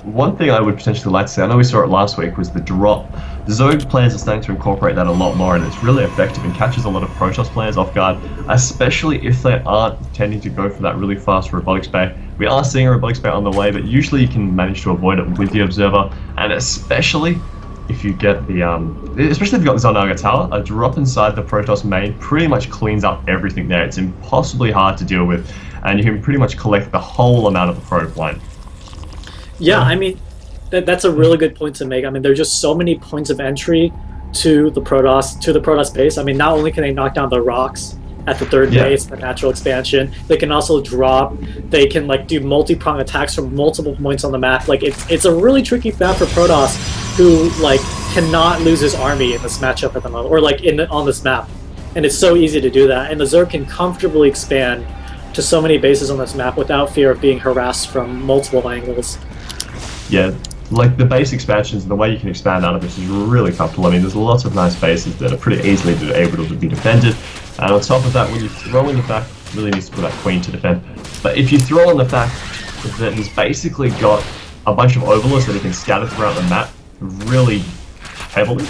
One thing I would potentially like to say, I know we saw it last week, was the drop. The Zerg players are starting to incorporate that a lot more, and it's really effective and catches a lot of Protoss players off guard, especially if they aren't tending to go for that really fast robotics bay. We are seeing a robotics bay on the way, but usually you can manage to avoid it with the Observer, and especially if you get the especially if you've got the Zelnaga Tower, a drop inside the Protoss main pretty much cleans up everything there. It's impossibly hard to deal with, and you can pretty much collect the whole amount of the probe line. Yeah, I mean, that's a really good point to make. I mean, there are just so many points of entry to the Protoss base. I mean, not only can they knock down the rocks at the third base, the natural expansion. They can also drop. They can like do multi-prong attacks from multiple points on the map. Like it's a really tricky map for Protoss, who like cannot lose his army in this matchup at the moment, or like on this map. And it's so easy to do that. And the Zerg can comfortably expand to so many bases on this map without fear of being harassed from multiple angles. Yeah, like the base expansions and the way you can expand out of this is really comfortable. I mean, there's lots of nice bases that are pretty easily able to be defended. And on top of that, when you throw in the fact, really needs to put that queen to defend. But if you throw in the fact that he's basically got a bunch of overlords that he can scatter throughout the map really heavily,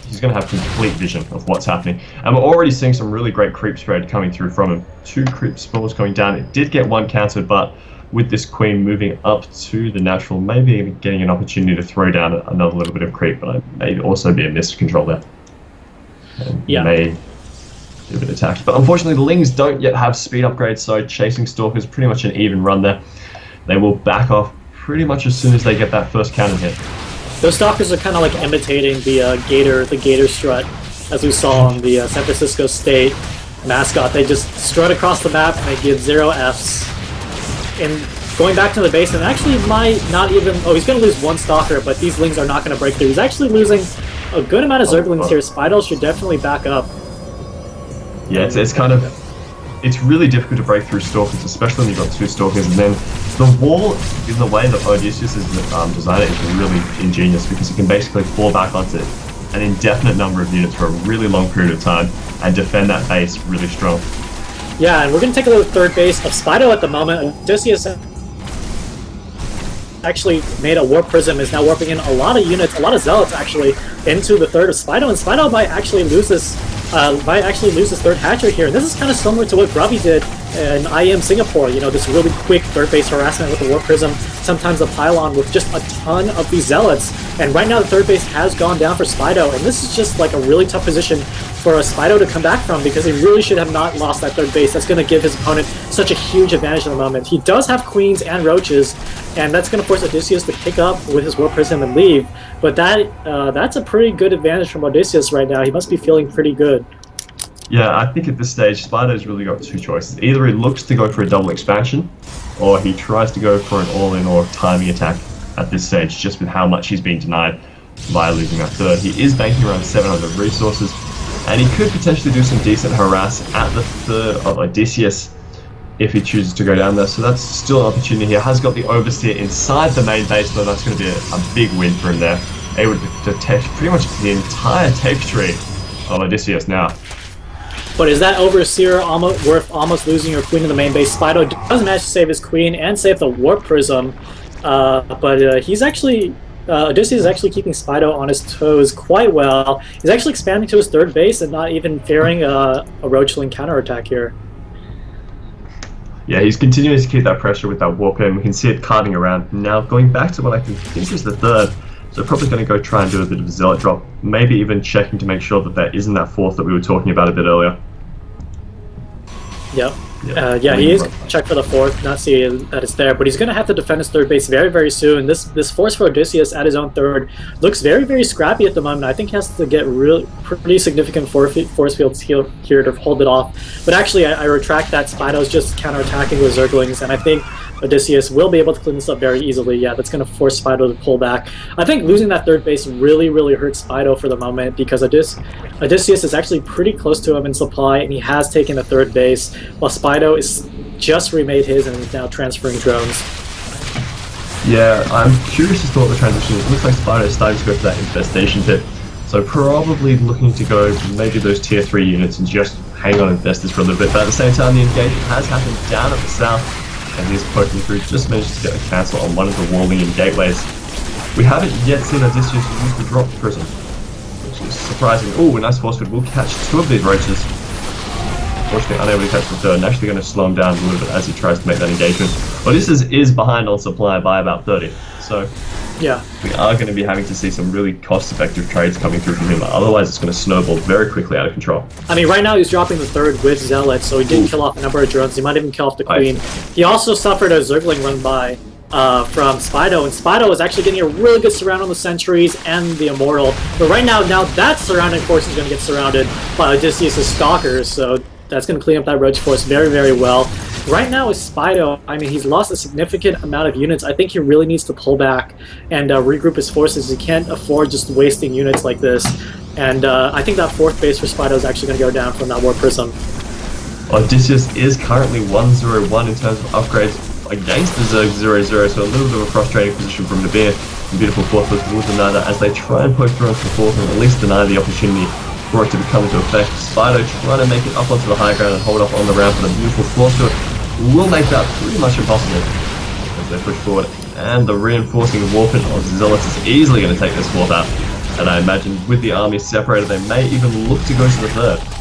he's going to have complete vision of what's happening. And we're already seeing some really great creep spread coming through from him. 2 creep spells going down. It did get 1 countered, but with this queen moving up to the natural, maybe even getting an opportunity to throw down another little bit of creep, but it may also be a missed control there. And may be a bit attacked. But unfortunately, the Lings don't yet have speed upgrades, so chasing Stalkers pretty much an even run there. They will back off pretty much as soon as they get that first cannon hit. Those Stalkers are kind of like imitating the Gator strut, as we saw on the San Francisco State mascot. They just strut across the map and they give 0 Fs. And going back to the base, and actually might not even... Oh, he's going to lose 1 Stalker, but these Lings are not going to break through. He's actually losing a good amount of Zerglings here. Spidal should definitely back up. Yeah, it's kind of... It's really difficult to break through Stalkers, especially when you've got 2 Stalkers, and then the wall, in the way that Odysseus is designed it, is really ingenious, because you can basically fall back onto an indefinite number of units for a really long period of time, and defend that base really strong. Yeah, and we're going to take a look at the third base of Spido at the moment. Odysseus actually made a Warp Prism, is now warping in a lot of units, a lot of Zealots actually, into the third of Spido, and Spido might actually lose this third hatchery here. And this is kind of similar to what Grubby did in IEM Singapore, you know, this really quick third base harassment with the Warp Prism, sometimes a pylon with just a ton of these Zealots. And right now the third base has gone down for Spido, and this is just like a really tough position for a Spido to come back from, because he really should have not lost that third base. That's going to give his opponent such a huge advantage at the moment. He does have queens and roaches, and that's going to force Odysseus to pick up with his Warp Prism and leave. But that's a pretty good advantage from Odysseus right now. He must be feeling pretty good. Yeah, I think at this stage, Spider's really got 2 choices. Either he looks to go for a double expansion, or he tries to go for an all-in or timing attack at this stage, just with how much he's being denied by losing that third. He is banking around 700 resources, and he could potentially do some decent harass at the third of Odysseus if he chooses to go down there. So that's still an opportunity here. Has got the Overseer inside the main base, though. That's going to be a big win for him there. Able to detect pretty much the entire tape tree of Odysseus now. But is that Overseer worth almost losing your queen in the main base? Spido does manage to save his queen and save the Warp Prism, but he's actually... Odysseus is actually keeping Spido on his toes quite well. He's actually expanding to his third base and not even fearing a Roachling counterattack here. Yeah, he's continuing to keep that pressure with that Warp, and we can see it carving around. Now, going back to what I think is the third, so probably going to go try and do a bit of a Zealot drop, maybe even checking to make sure that there isn't that fourth that we were talking about a bit earlier. Yep. Yeah, he is going to check for the fourth, not see that it's there, but he's going to have to defend his third base very, very soon. This force for Odysseus at his own third looks very, very scrappy at the moment. I think he has to get pretty significant force fields here to hold it off. But actually, I retract that. Spido's just counterattacking with Zerglings, and I think Odysseus will be able to clean this up very easily. Yeah, that's going to force Spido to pull back. I think losing that third base really, really hurts Spido for the moment, because Odysseus is actually pretty close to him in supply, and he has taken the third base, while Spido is just remade his and is now transferring drones. Yeah, I'm curious as to what the transition is. It looks like Spido is starting to go for that infestation pit. So probably looking to go maybe those tier 3 units and just hang on and invest this for a little bit. But at the same time, the engagement has happened down at the south, and he's poking through, just managed to get a cancel on one of the Warlingian gateways. We haven't yet seen Odysseus use the drop prism, which is surprising. Oh, a nice force field. We'll catch 2 of these roaches. Unfortunately, unable to catch the third, and actually going to slow him down a little bit as he tries to make that engagement. Odysseus is behind on supply by about 30, so yeah, we are going to be having to see some really cost-effective trades coming through from him. Otherwise, it's going to snowball very quickly out of control. I mean, right now he's dropping the third with Zealot, so he didn't kill off a number of drones. He might even kill off the queen. He also suffered a Zergling run by from Spido, and Spido is actually getting a really good surround on the sentries and the Immortal. But right now that surrounding force is going to get surrounded by Odysseus' Stalkers, so That's going to clean up that Roach Force very, very well. Right now with Spido, I mean, he's lost a significant amount of units. I think he really needs to pull back and regroup his forces. He can't afford just wasting units like this. And I think that 4th base for Spido is actually going to go down from that Warp Prism. Odysseus is currently 1-0-1 in terms of upgrades against the Zerg 0-0, so a little bit of a frustrating position from the Beer. Beautiful 4th base will deny that as they try and poke through onto the 4th and at least deny the opportunity for it to come into effect. Spido trying to make it up onto the high ground and hold off on the ramp, but a beautiful force field will make that pretty much impossible as they push forward. And the reinforcing warping of Zealots is easily going to take this 4th out. And I imagine with the army separated, they may even look to go to the 3rd.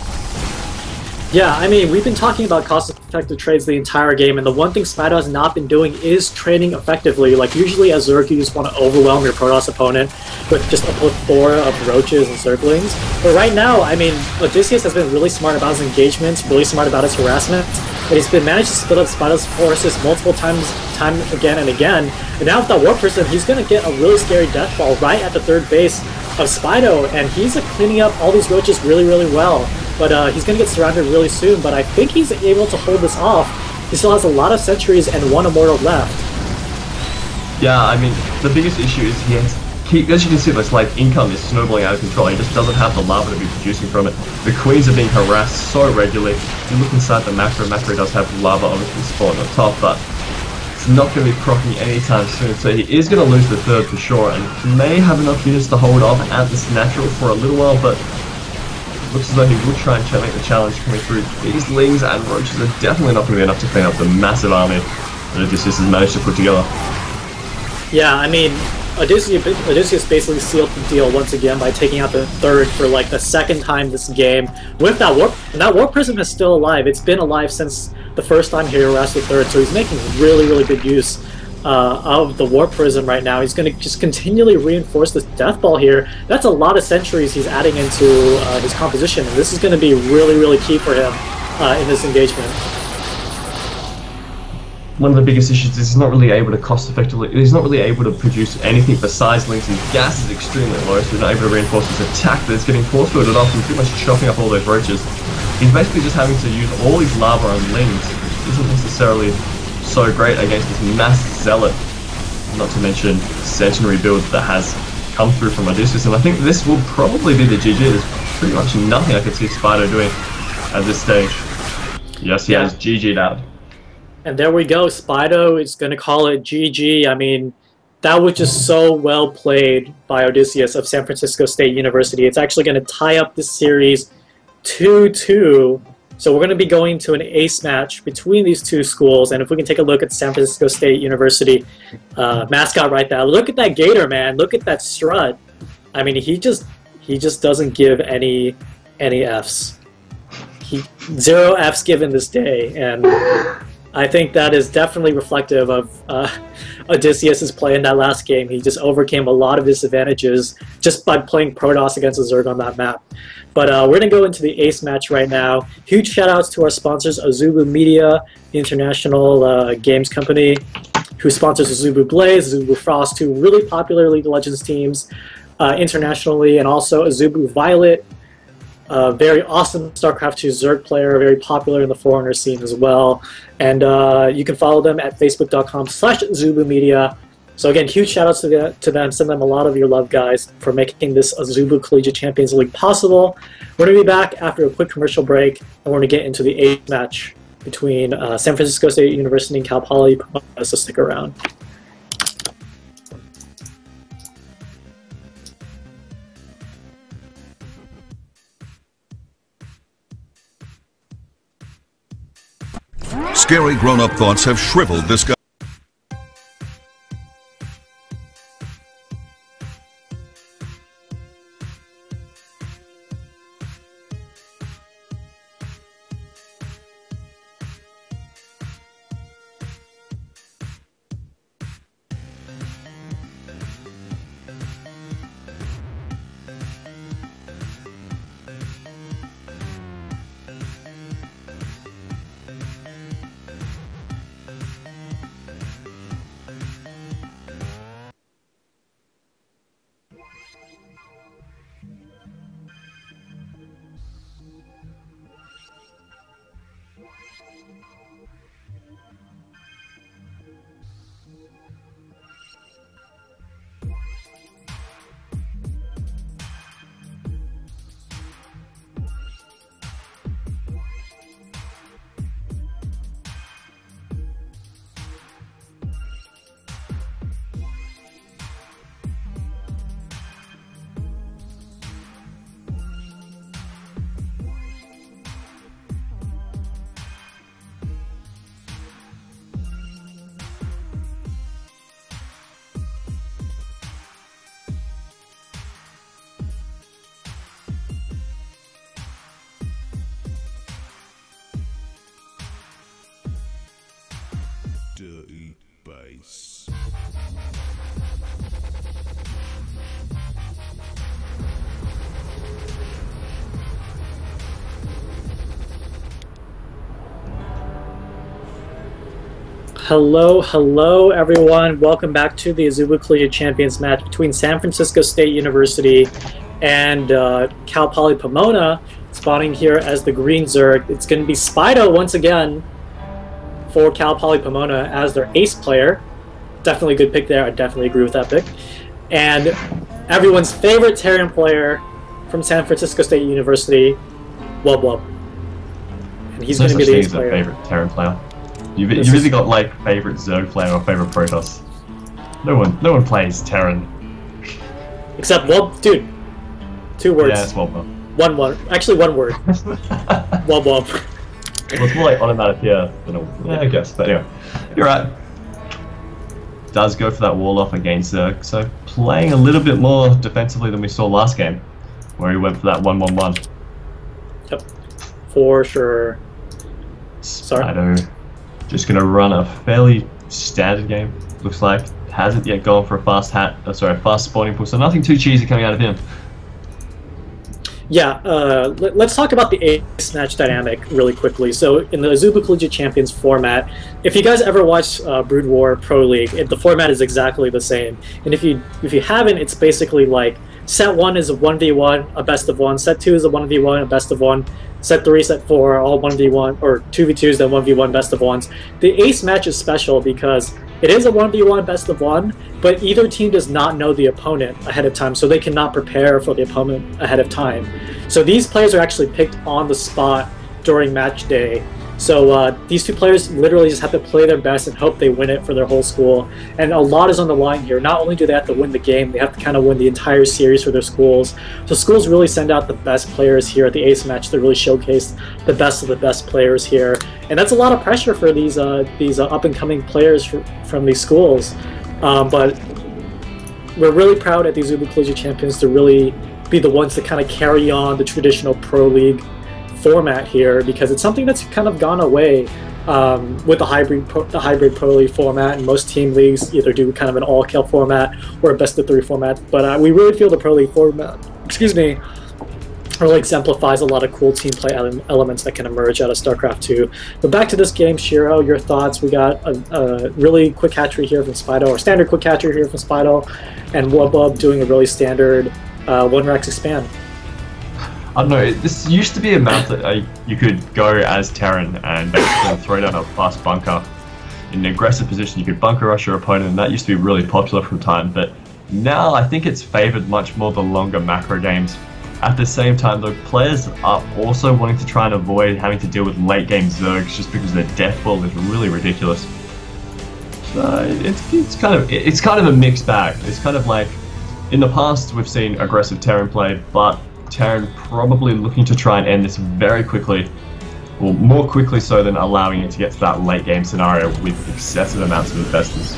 Yeah, I mean, we've been talking about cost-effective trades the entire game, and the one thing Spido has not been doing is trading effectively. Like, usually as Zerg, you just want to overwhelm your Protoss opponent with just a plethora of Roaches and Zerglings. But right now, I mean, Odysseus has been really smart about his engagements, really smart about his harassment, and he's been managed to split up Spido's forces multiple times, time again and again. And now with that Warp Prism, he's going to get a really scary death ball right at the 3rd base of Spido, and he's cleaning up all these Roaches really, really well. But he's going to get surrounded really soon, but I think he's able to hold this off. He still has a lot of sentries and 1 Immortal left. Yeah, I mean, the biggest issue is as you can see, this like income is snowballing out of control. He just doesn't have the lava to be producing from it. The Queens are being harassed so regularly. If you look inside the macro does have lava obviously spawned on top, but it's not going to be proccing anytime soon. So he is going to lose the 3rd for sure, and may have enough units to hold off at this natural for a little while, but looks as though he will try and make the challenge coming through. These Lings and Roaches are definitely not going to be enough to clean up the massive army that Odysseus has managed to put together. Yeah, I mean, Odysseus basically sealed the deal once again by taking out the 3rd for like the 2nd time this game with that Warp. And that Warp Prism is still alive. It's been alive since the first time he harassed the 3rd, so he's making really, really good use of the Warp Prism right now. He's going to just continually reinforce this Death Ball here. That's a lot of sentries he's adding into his composition, and this is going to be really, really key for him in this engagement. One of the biggest issues is he's not really able to he's not really able to produce anything besides Lings. His gas is extremely low, so he's not able to reinforce his attack, but it's getting force fielded off and pretty much chopping up all those Roaches. He's basically just having to use all his lava on Lings, which isn't necessarily so great against this mass Zealot, not to mention Centenary build that has come through from Odysseus, and I think this will probably be the GG. There's pretty much nothing I could see Spido doing at this stage. Yes, he has GG'd out. And there we go, Spido is going to call it GG. I mean, that was just so well played by Odysseus of San Francisco State University. It's actually going to tie up this series 2-2. So we're going to be going to an ace match between these two schools, and if we can take a look at San Francisco State University mascot right there. Look at that gator, man. Look at that strut. I mean, he just doesn't give any Fs. 0 Fs given this day, and I think that is definitely reflective of Odysseus' play in that last game. He just overcame a lot of disadvantages just by playing Protoss against a Zerg on that map. But we're going to go into the ace match right now. Huge shout-outs to our sponsors, Azubu Media, the international games company, who sponsors Azubu Blaze, Azubu Frost, two really popular League of Legends teams internationally, and also Azubu Violet, a very awesome StarCraft 2 Zerg player, very popular in the Foreigner scene as well. And you can follow them at facebook.com/Azubu Media. So again, huge shout-outs to them. Send them a lot of your love, guys, for making this Azubu Collegiate Champions League possible. We're going to be back after a quick commercial break, and we're going to get into the ace match between San Francisco State University and Cal Poly Pomona, so stick around. Scary grown-up thoughts have shriveled this guy. Hello, everyone. Welcome back to the Azubu Collegiate Champions match between San Francisco State University and Cal Poly Pomona, spawning here as the Green Zerg. It's going to be Spido once again for Cal Poly Pomona as their ace player. Definitely a good pick there. I definitely agree with that pick. And everyone's favorite Terran player from San Francisco State University, Wub. And he's going to be the ace player. Favorite Terran player. You've really got like favorite Zerg player or favorite Protoss. No one plays Terran. Except Wub, dude. 2 words. Yeah, it's Wub. One word. Actually, 1 word. Wub. Well, it's more like onomatopoeia than I guess. But anyway, you're right. Does go for that wall off against Zerg, so playing a little bit more defensively than we saw last game, where he went for that 1-1-1. Yep, for sure. Sorry. Spido just gonna run a fairly standard game. Looks like hasn't yet gone for a fast fast spawning pool. So nothing too cheesy coming out of him. Yeah, let's talk about the ace match dynamic really quickly. So in the Azubu Collegiate Champions format, if you guys ever watched Brood War Pro League, the format is exactly the same. And if you haven't, it's basically like set 1 is a 1v1, a best of 1. Set 2 is a 1v1, a best of 1. Set 3, set 4, all 1v1, or 2v2s, then 1v1 best of 1s. The ace match is special because it is a 1v1 best of 1, but either team does not know the opponent ahead of time, so they cannot prepare for the opponent ahead of time. So these players are actually picked on the spot during match day. So these 2 players literally just have to play their best and hope they win it for their whole school. And a lot is on the line here. Not only do they have to win the game, they have to kind of win the entire series for their schools. So schools really send out the best players here at the ace match to really showcase the best of the best players here. And that's a lot of pressure for these up-and-coming players from these schools. But we're really proud at the Azubu Collegiate Champions to really be the ones to kind of carry on the traditional Pro League format here, because it's something that's kind of gone away with the hybrid Pro League format, and most team leagues either do kind of an all-kill format or a best-of-3 format. But we really feel the Pro League format, really exemplifies a lot of cool team play elements that can emerge out of StarCraft 2. But back to this game, Shiro, your thoughts? We got a really quick hatchery here from Spido, or standard quick hatchery here from Spido, and Wub doing a really standard 1-Rex expand. I don't know, this used to be a map that you could go as Terran and basically throw down a fast bunker. In an aggressive position, you could bunker rush your opponent, and that used to be really popular from time, but now I think it's favoured much more the longer macro games. At the same time, the players are also wanting to try and avoid having to deal with late game Zergs just because their death ball is really ridiculous. So it's kind of a mixed bag. It's kind of like, in the past we've seen aggressive Terran play, but Terran probably looking to try and end this very quickly, or more quickly so than allowing it to get to that late game scenario with excessive amounts of investors.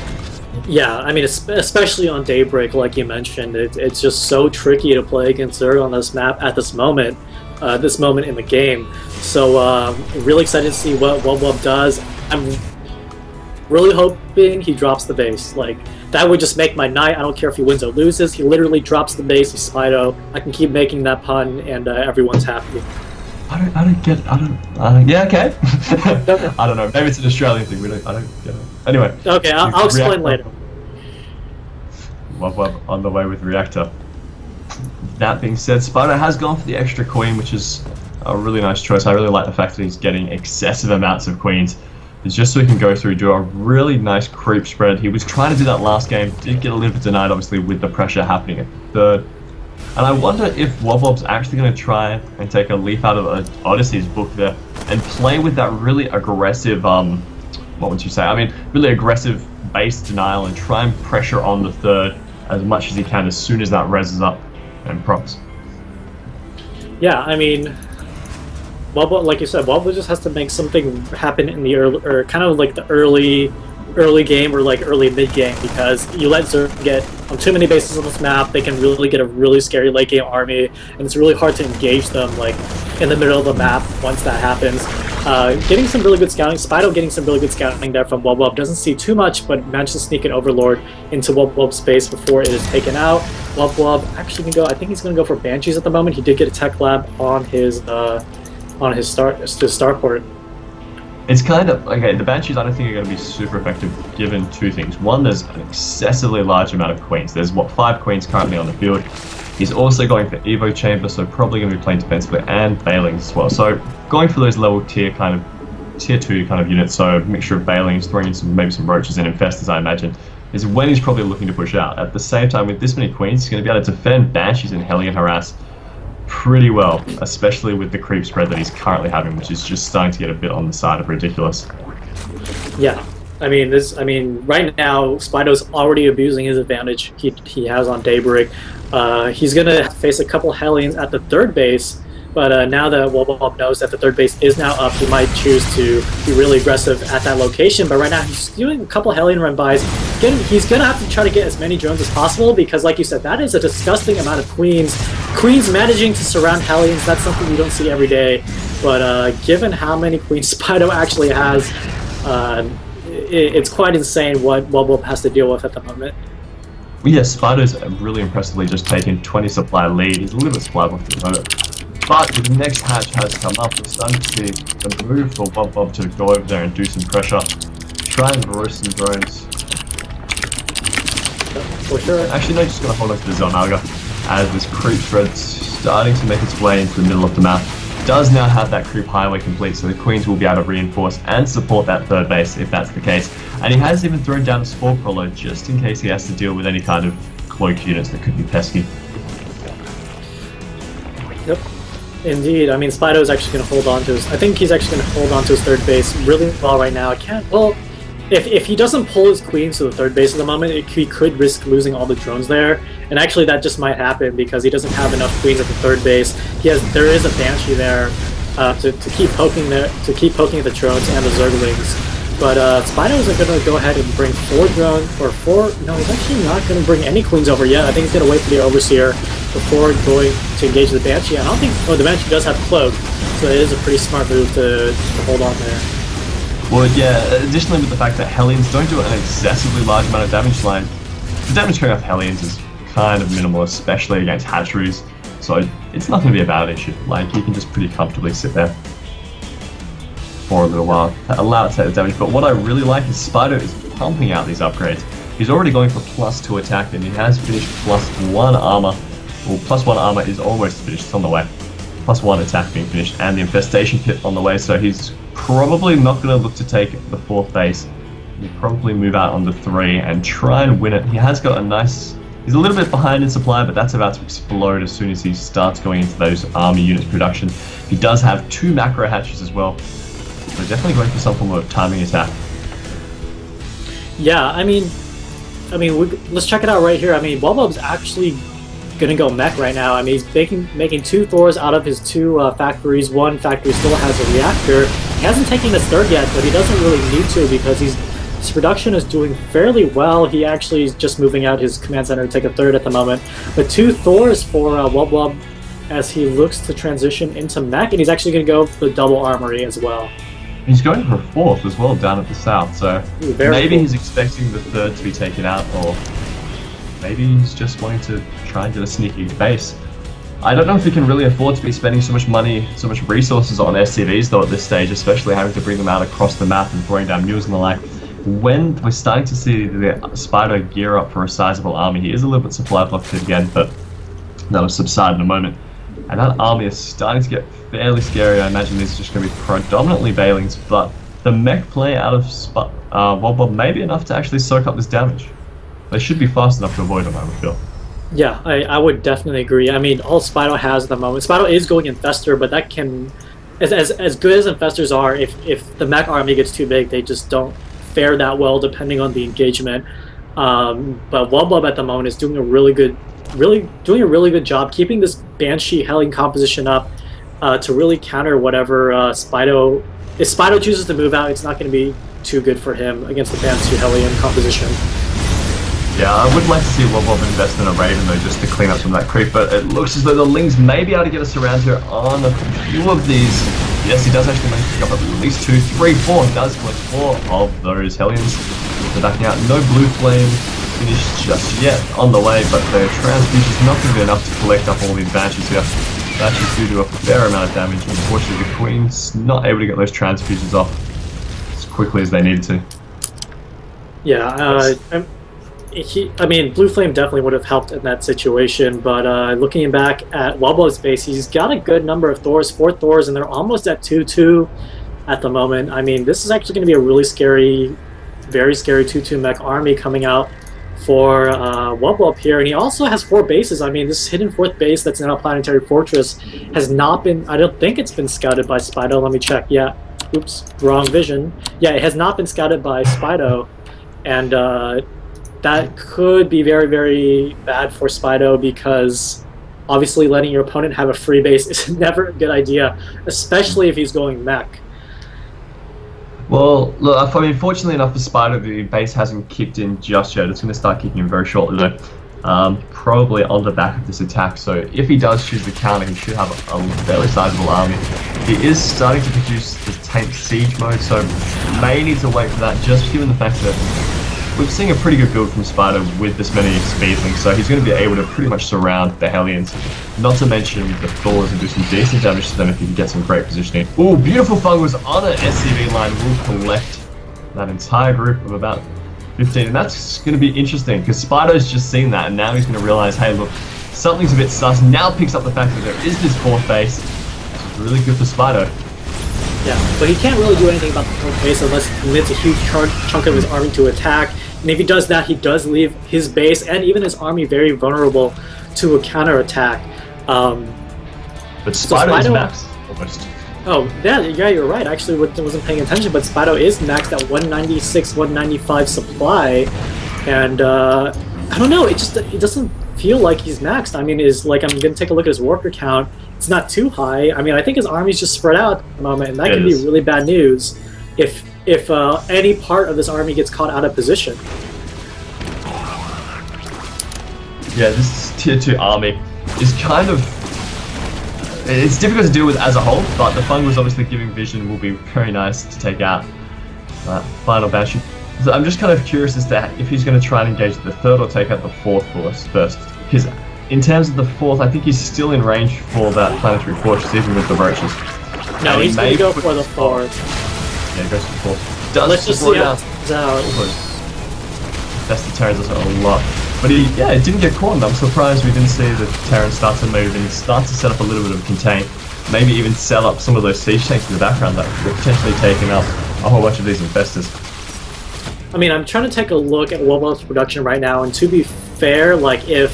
Yeah, I mean, especially on Daybreak, like you mentioned, it's just so tricky to play against Zerg on this map at this moment in the game. So really excited to see what Wub does. I'm really hoping he drops the base. Like, that would just make my night. I don't care if he wins or loses. He literally drops the base of Spido. I can keep making that pun, and everyone's happy. Yeah, okay. I don't know. Maybe it's an Australian thing. I don't get it. Anyway. Okay, I'll explain later. Wub on the way with Reactor. That being said, Spido has gone for the extra queen, which is a really nice choice. I really like the fact that he's getting excessive amounts of queens. It's just so he can go through, do a really nice creep spread. He was trying to do that last game, did get a little bit denied, obviously, with the pressure happening at third. And I wonder if Wub's actually going to try and take a leaf out of Odyssey's book there and play with that really aggressive, what would you say? I mean, really aggressive base denial and try and pressure on the third as much as he can as soon as that reses up. And props. Yeah, I mean, Wub, like you said, Wub just has to make something happen in the early, or kind of like the early game or like early mid game, because you let Zerg get on too many bases on this map, they can really get a really scary late game army, and it's really hard to engage them like in the middle of the map once that happens. Getting some really good scouting, Spido getting some really good scouting there from Wub. Doesn't see too much, but managed to sneak an Overlord into Wub's space before it is taken out. Wub actually can go, I think he's going to go for Banshees at the moment. He did get a Tech Lab on his starport. It's kind of, okay, the Banshees I don't think are going to be super effective given two things. One, there's an excessively large amount of queens. There's, what, 5 queens currently on the field. He's also going for Evo Chamber, so probably going to be playing defensively, and Bailings as well. So going for those level tier 2 kind of units, so a mixture of Bailings, throwing in maybe some Roaches and Infestors, I imagine, is when he's probably looking to push out. At the same time, with this many queens, he's going to be able to defend Banshees and Hellion Harass pretty well, especially with the creep spread that he's currently having, which is just starting to get a bit on the side of ridiculous. Yeah, I mean, right now, Spido's already abusing his advantage he has on Daybreak. He's going to face a couple Hellions at the third base, but now that Wobble knows that the third base is now up, he might choose to be really aggressive at that location. But right now, he's doing a couple Hellion run-bys. He's going to have to try to get as many drones as possible because, like you said, that is a disgusting amount of queens. Queens managing to surround Hellions, that's something you don't see every day. But given how many queens Spido actually has, it's quite insane what Wobble has to deal with at the moment. Yeah, Spido's really impressively just taken 20 supply lead. He's a little bit supply blocked at the moment. But the next hatch has come up. We're starting to see the move for Bob to go over there and do some pressure. Try and roast some drones. For sure. Actually, no, just going to hold on to the Zonaga as this creep spread's starting to make its way into the middle of the map. Does now have that creep highway complete, so the Queens will be able to reinforce and support that third base if that's the case. And he has even thrown down a Spore Crawler just in case he has to deal with any kind of cloak units that could be pesky. Yep. Indeed. I mean, Spido is actually going to hold on to his... I think he's actually going to hold on to his third base really well right now. Well, if he doesn't pull his queens to the third base at the moment, he could risk losing all the drones there. And actually, that just might happen because he doesn't have enough queens at the third base. There is a Banshee there to keep poking at the drones and the Zerglings. But Spido isn't going to go ahead and bring 4 drones, or 4... No, he's actually not going to bring any queens over yet. I think he's going to wait for the Overseer before going to engage the Banshee. I don't think... Oh, the Banshee does have Cloak, so it is a pretty smart move to hold on there. Well, yeah, additionally with the fact that Hellions don't do an excessively large amount of damage line, the damage coming off Hellions is kind of minimal, especially against hatcheries, so it's not going to be a bad issue. Like, you can just pretty comfortably sit there for a little while, allow it to take the damage. But what I really like is Spido is pumping out these upgrades. He's already going for +2 attack, and he has finished +1 armor. Well, +1 armor is almost finished, it's on the way. +1 attack being finished, and the Infestation Pit on the way, so he's probably not going to look to take the 4th base. He'll probably move out on the 3 and try and win it. He has got a nice... He's a little bit behind in supply, but that's about to explode as soon as he starts going into those army units production. He does have 2 macro hatches as well, so definitely going for some form of timing attack. Yeah, I mean, let's check it out right here. I mean, Wobub's actually gonna go mech right now. I mean, he's making 2 Thors out of his 2 factories. 1 factory still has a reactor. He hasn't taken his 3rd yet, but he doesn't really need to because his production is doing fairly well. He actually is just moving out his command center to take a 3rd at the moment. But 2 Thors for Wub as he looks to transition into mech, and he's actually gonna go for the double armory as well. He's going for a 4th as well down at the south, so maybe cool. He's expecting the 3rd to be taken out, or maybe he's just wanting to try and get a sneaky base. I don't know if he can really afford to be spending so much money, so much resources on SCVs though at this stage, especially having to bring them out across the map and throwing down mules and the like. When we're starting to see the Spido gear up for a sizable army, he is a little bit supply blocked again, but that'll subside in a moment. And that army is starting to get fairly scary. I imagine these are just going to be predominantly Bailings, but the mech play out of Wob may be enough to actually soak up this damage. They should be fast enough to avoid them, I would feel. Yeah, I would definitely agree. I mean, all Spido has at the moment, Spido is going Infestor, but that can, as good as Infestors are, if the mech army gets too big, they just don't fare that well depending on the engagement. But Wob at the moment is doing a really good job keeping this Banshee Hellion composition up to really counter whatever Spido. If Spido chooses to move out, it's not going to be too good for him against the Banshee Hellion composition. Yeah, I would like to see Wob invest in a Raven though, just to clean up some of that creep, but it looks as though the Lings may be able to get us around here on a few of these. Yes, he does actually manage to pick up at least 2, 3, 4. Does collect 4 of those Hellions. They're backing out. No blue flame finished just yet on the way, but their transfusion is not going to be enough to collect up all these Banshees here. Banshees do a fair amount of damage. Unfortunately, the Queen's not able to get those transfusions off. quickly as they needed to. Yeah, I mean, Blue Flame definitely would have helped in that situation, but looking back at Wubwub's base, he's got a good number of Thors, 4 Thors, and they're almost at 2-2 at the moment. I mean, this is actually going to be a really scary, very scary 2-2 mech army coming out for Wubwub here, and he also has 4 bases. I mean, this hidden 4th base that's now a Planetary Fortress has not been, I don't think it's been scouted by Spido. Let me check. Yeah, oops, wrong vision. Yeah, it has not been scouted by Spido, and that could be very, very bad for Spido, because obviously letting your opponent have a free base is never a good idea, especially if he's going mech. Well, look, I mean, fortunately enough for Spider, the base hasn't kicked in just yet. It's going to start kicking in very shortly, though. Probably on the back of this attack. So if he does choose the counter, he should have a fairly sizable army. He is starting to produce the tank siege mode, so may need to wait for that, just given the fact that we're seeing a pretty good build from Spider with this many speedlings, so he's going to be able to pretty much surround the Hellions. Not to mention the Thors and do some decent damage to them if he can get some great positioning. Ooh, beautiful Fungus on an SCV line will collect that entire group of about 15, and that's going to be interesting because Spider's just seen that, and now he's going to realize, hey, look, something's a bit sus. Now picks up the fact that there is this 4th base, which is really good for Spider. Yeah, but he can't really do anything about the 4th base unless he commits a huge chunk of his army to attack. And if he does that, he does leave his base and even his army very vulnerable to a counterattack. But Spido is maxed, almost. Oh, yeah, you're right. Actually, I wasn't paying attention, but Spido is maxed at 196, 195 supply. And, I don't know, it doesn't feel like he's maxed. I mean, I'm going to take a look at his worker count. It's not too high. I mean, I think his army's just spread out at the moment, and that can be really bad news if any part of this army gets caught out of position. Yeah, this tier 2 army is kind of... It's difficult to deal with as a whole, but the Fungus obviously giving vision will be very nice to take out that final Banshee. So I'm just kind of curious as to if he's going to try and engage the 3rd or take out the 4th first. Because in terms of the 4th, I think he's still in range for that Planetary Fortress, even with the Roaches. No, he's going to go for the 4th. Yeah, he goes for the 4th. Let's just see how it turns out. That's the Terrans a lot. But it didn't get caught, and I'm surprised we didn't see the Terran start to move and start to set up a little bit of contain. Maybe even set up some of those siege tanks in the background that were potentially taking up a whole bunch of these infestors. I mean, I'm trying to take a look at Wubwub's production right now, and to be fair, like, if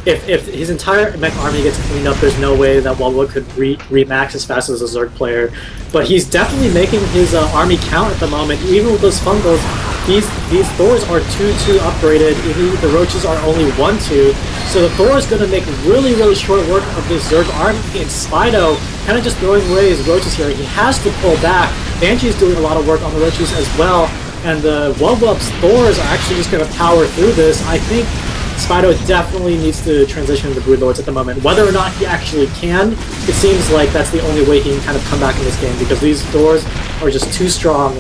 his entire mech army gets cleaned up, there's no way that Wubwub could re-max as fast as a Zerg player. But he's definitely making his army count at the moment. Even with those Fungos, these Thors are 2-2 upgraded, even the Roaches are only 1-2. So the Thor is going to make really, really short work of this Zerg army, and Spido kind of just throwing away his Roaches here. He has to pull back. Banshee is doing a lot of work on the Roaches as well, and the Wubwub's Thors are actually just going to power through this. I think Spido definitely needs to transition to Broodlords at the moment. Whether or not he actually can, it seems like that's the only way he can kind of come back in this game, because these Thors are just too strong.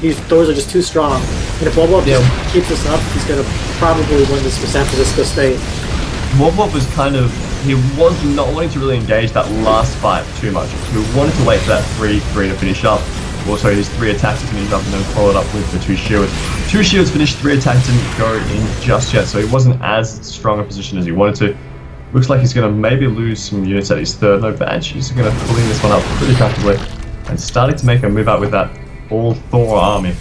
These Thors are just too strong. And if Wubwub just keeps this up, he's going to probably win this for San Francisco State. Wubwub was kind of... He was not wanting to really engage that last fight too much. He wanted to wait for that 3-3 to finish up. Also, his 3 attacks to finish up and then followed up with the 2 shields. 2 shields finished, 3 attacks didn't go in just yet, so he wasn't as strong a position as he wanted to. Looks like he's going to maybe lose some units at his 3rd. No badge. He's going to pulling this one up pretty comfortably and starting to make a move out with that all-Thor army.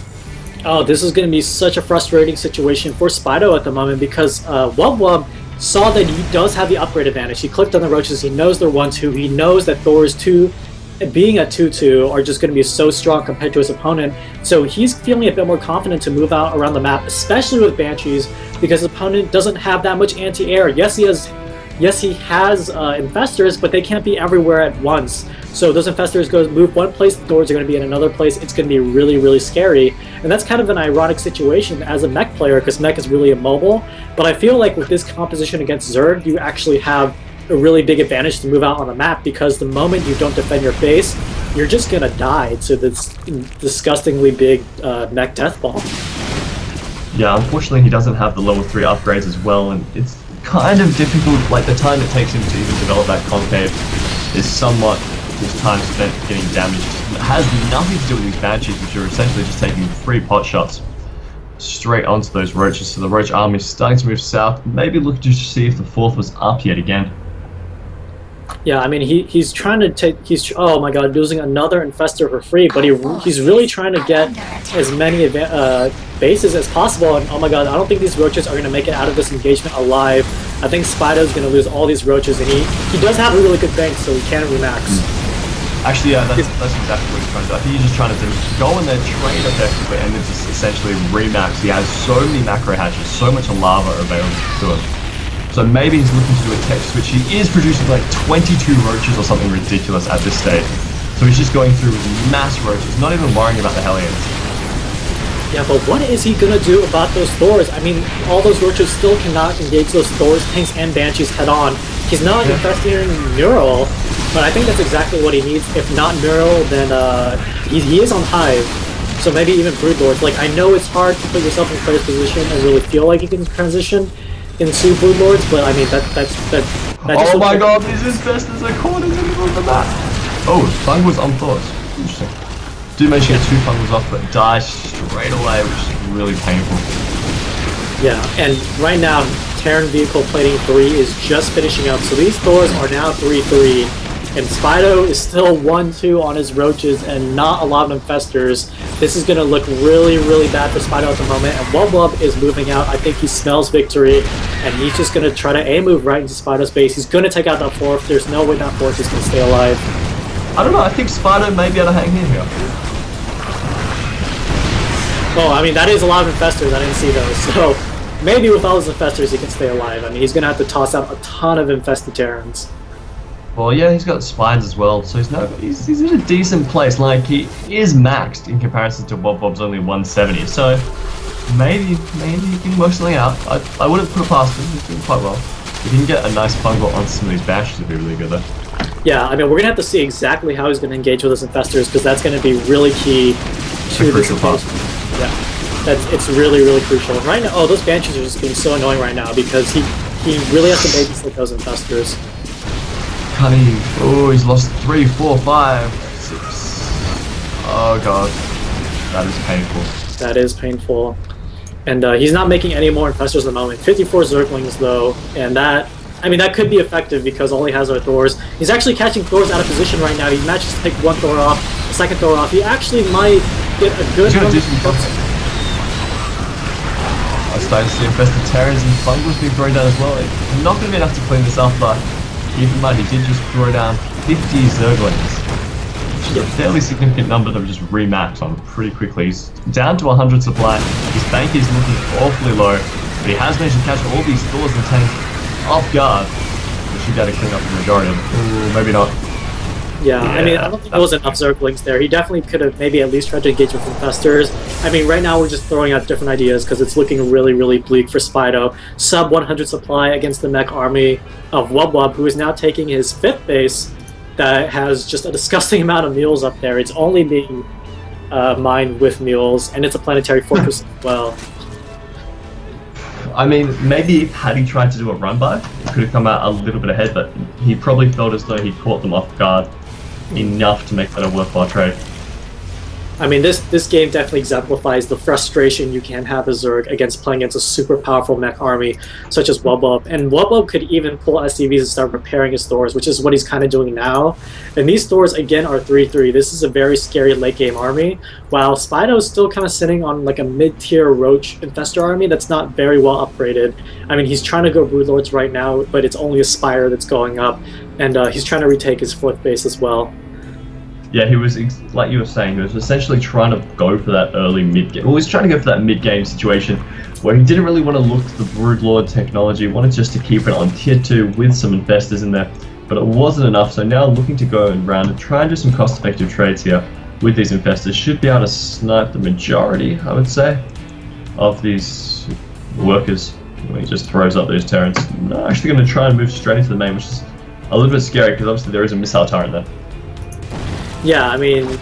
Oh, this is going to be such a frustrating situation for Spido at the moment, because Wubwub saw that he does have the upgrade advantage. He clicked on the Roaches, he knows they're 1-2, he knows that Thor's 2 being at 2-2 are just going to be so strong compared to his opponent, so he's feeling a bit more confident to move out around the map, especially with Banshees, because his opponent doesn't have that much anti-air. Yes, he has infestors, but they can't be everywhere at once. So those infestors move one place, the Thors are going to be in another place. It's going to be really, really scary. And that's kind of an ironic situation as a mech player, because mech is really immobile. But I feel like with this composition against Zerg, you actually have a really big advantage to move out on the map, because the moment you don't defend your base, you're just going to die to this disgustingly big mech death ball. Yeah, unfortunately he doesn't have the level 3 upgrades as well, and it's kind of difficult. Like, the time it takes him to even develop that concave is somewhat his time spent getting damaged has nothing to do with these Banshees, which are essentially just taking 3 pot shots straight onto those Roaches. So the Roach army is starting to move south, maybe looking to see if the 4th was up yet again. Yeah, I mean, he's trying to take, oh my god, losing another Infestor for free, but he's really trying to get as many bases as possible, and oh my god, I don't think these Roaches are going to make it out of this engagement alive. I think Spido's going to lose all these Roaches, and he does have a really good bank, so he can remax. Actually, yeah, that's exactly what he's trying to do. I think he's just trying to go in there, trade effectively, and then just essentially remax. He has so many macro hatches, so much lava available to him. So maybe he's looking to do a tech switch. He is producing like 22 Roaches or something ridiculous at this stage. So he's just going through mass Roaches, not even worrying about the Hellions. Yeah, but what is he gonna do about those Thors? I mean, all those Roaches still cannot engage those Thors, Tanks, and Banshees head on. He's not investing in Neural, but I think that's exactly what he needs. If not Neural, then he is on Hive. So maybe even Broodlords. Like, I know it's hard to put yourself in Claire's position and really feel like you can transition into Broodlords, but I mean, that oh my god, these Infestors are caught in the middle of the map! Oh, Fung was on Thors. Interesting. Did manage to get 2 Fungals off, but dies straight away, which is really painful. Yeah, and right now, Terran Vehicle Plating 3 is just finishing up, so these Thors are now 3-3, and Spido is still 1-2 on his Roaches and not a lot of Infestors. This is going to look really, really bad for Spido at the moment, and Wub is moving out. I think he smells victory, and he's just going to try to A-move right into Spido's base. He's going to take out that 4th. There's no way that 4th is going to stay alive. I don't know, I think Spido may be able to hang in here. Oh, I mean, that is a lot of Infestors. I didn't see those, so maybe with all his Infestors he can stay alive. I mean, he's going to have to toss out a ton of infested Terrans. Well, yeah, he's got spines as well, so he's in a decent place. Like, he is maxed in comparison to Wob's only 170, so maybe he can work something out. I wouldn't put it past him, he's doing quite well. If he can get a nice fungal on some of these Bashes, it'd be really good though. Yeah, I mean, we're going to have to see exactly how he's going to engage with his Infestors, because that's going to be really key to this engagement. Yeah, it's really, really crucial. Right now, oh, those Banshees are just being so annoying right now, because he really has to babysit those Infestors. Oh, he's lost 3, 4, 5, 6. Oh god, that is painful. That is painful. And he's not making any more Infestors at the moment. 54 Zerglings though, and that, I mean, that could be effective because all he has are Thors. He's actually catching Thors out of position right now. He manages to take 1 Thor off, the 2nd Thor off. He actually might get a good run. I'm starting to see infested Terrans and Fungals being thrown down as well. It's not going to be enough to clean this up, but keep in mind, he did just throw down 50 Zerglings, which is a fairly significant number that we just remapped on pretty quickly. He's down to 100 supply, his bank is looking awfully low, but he has managed to catch all these Thors and tanks off guard, which should be able to clean up the majority of them. Ooh, maybe not. Yeah, I mean, I don't think there was enough Zerglings there. He definitely could have maybe at least tried to engage with Infestors. I mean, right now we're just throwing out different ideas because it's looking really, really bleak for Spido. Sub 100 supply against the mech army of Wub, who is now taking his 5th base that has just a disgusting amount of mules up there. It's only being mined with mules, and it's a planetary fortress as well. I mean, maybe had he tried to do a run-by, it could have come out a little bit ahead, but he probably felt as though he caught them off guard enough to make that a worthwhile trade. I mean, this game definitely exemplifies the frustration you can have as Zerg against playing against a super powerful mech army such as Wub. And Wub could even pull SCVs and start repairing his Thors, which is what he's kind of doing now. And these Thors, again, are 3-3. This is a very scary late-game army, while Spido is still kind of sitting on like a mid-tier Roach Infestor army that's not very well upgraded. I mean, he's trying to go Broodlords right now, but it's only a Spire that's going up, and he's trying to retake his 4th base as well. Yeah, he was, like you were saying, he was essentially trying to go for that early mid-game. Well, he was trying to go for that mid-game situation where he didn't really want to look at the Broodlord technology, wanted just to keep it on tier 2 with some Infestors in there, but it wasn't enough, so now looking to go around and try and do some cost-effective trades here with these Infestors. Should be able to snipe the majority, I would say, of these workers when he just throws up those Terrans. No, actually going to try and move straight into the main, which is a little bit scary because obviously there is a missile turret there. Yeah, I mean,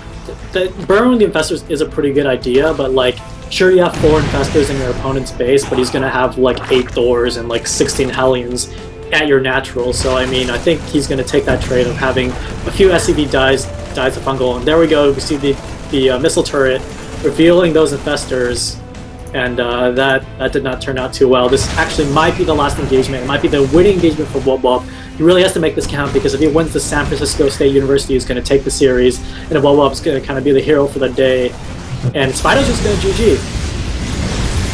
burrowing the Infestors is a pretty good idea, but like, sure you have 4 Infestors in your opponent's base, but he's gonna have like 8 Thors and like 16 Hellions at your natural. So I mean, I think he's going to take that trade of having a few SCV dies of fungal, and there we go. We see the missile turret revealing those infestors, and that did not turn out too well. This actually might be the last engagement. It might be the winning engagement for Wub. He really has to make this count, because if he wins, the San Francisco State University is going to take the series, and Wub is going to kind of be the hero for the day, and Spider's just going to GG.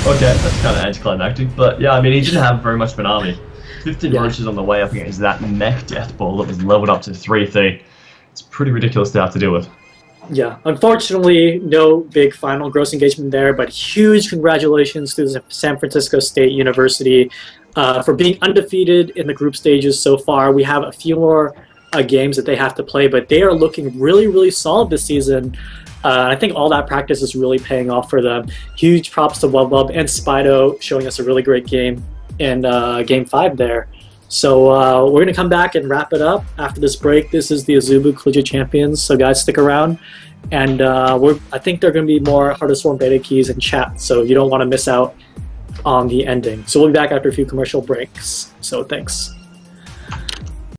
Okay, that's kind of anticlimactic, but yeah, I mean, he didn't have very much of an army. 15 roaches on the way up against that mech death ball that was leveled up to 3-3. It's pretty ridiculous to have to deal with. Yeah, unfortunately, no big final gross engagement there, but huge congratulations to the San Francisco State University for being undefeated in the group stages so far. We have a few more games that they have to play, but they are looking really, really solid this season. I think all that practice is really paying off for them. Huge props to Wub and Spido showing us a really great game in Game 5 there. So we're going to come back and wrap it up after this break. This is the Azubu Collegiate Champions, so guys, stick around. And I think there are going to be more Heart of Swarm beta keys in chat, so you don't want to miss out on the ending. So we'll be back after a few commercial breaks. So thanks.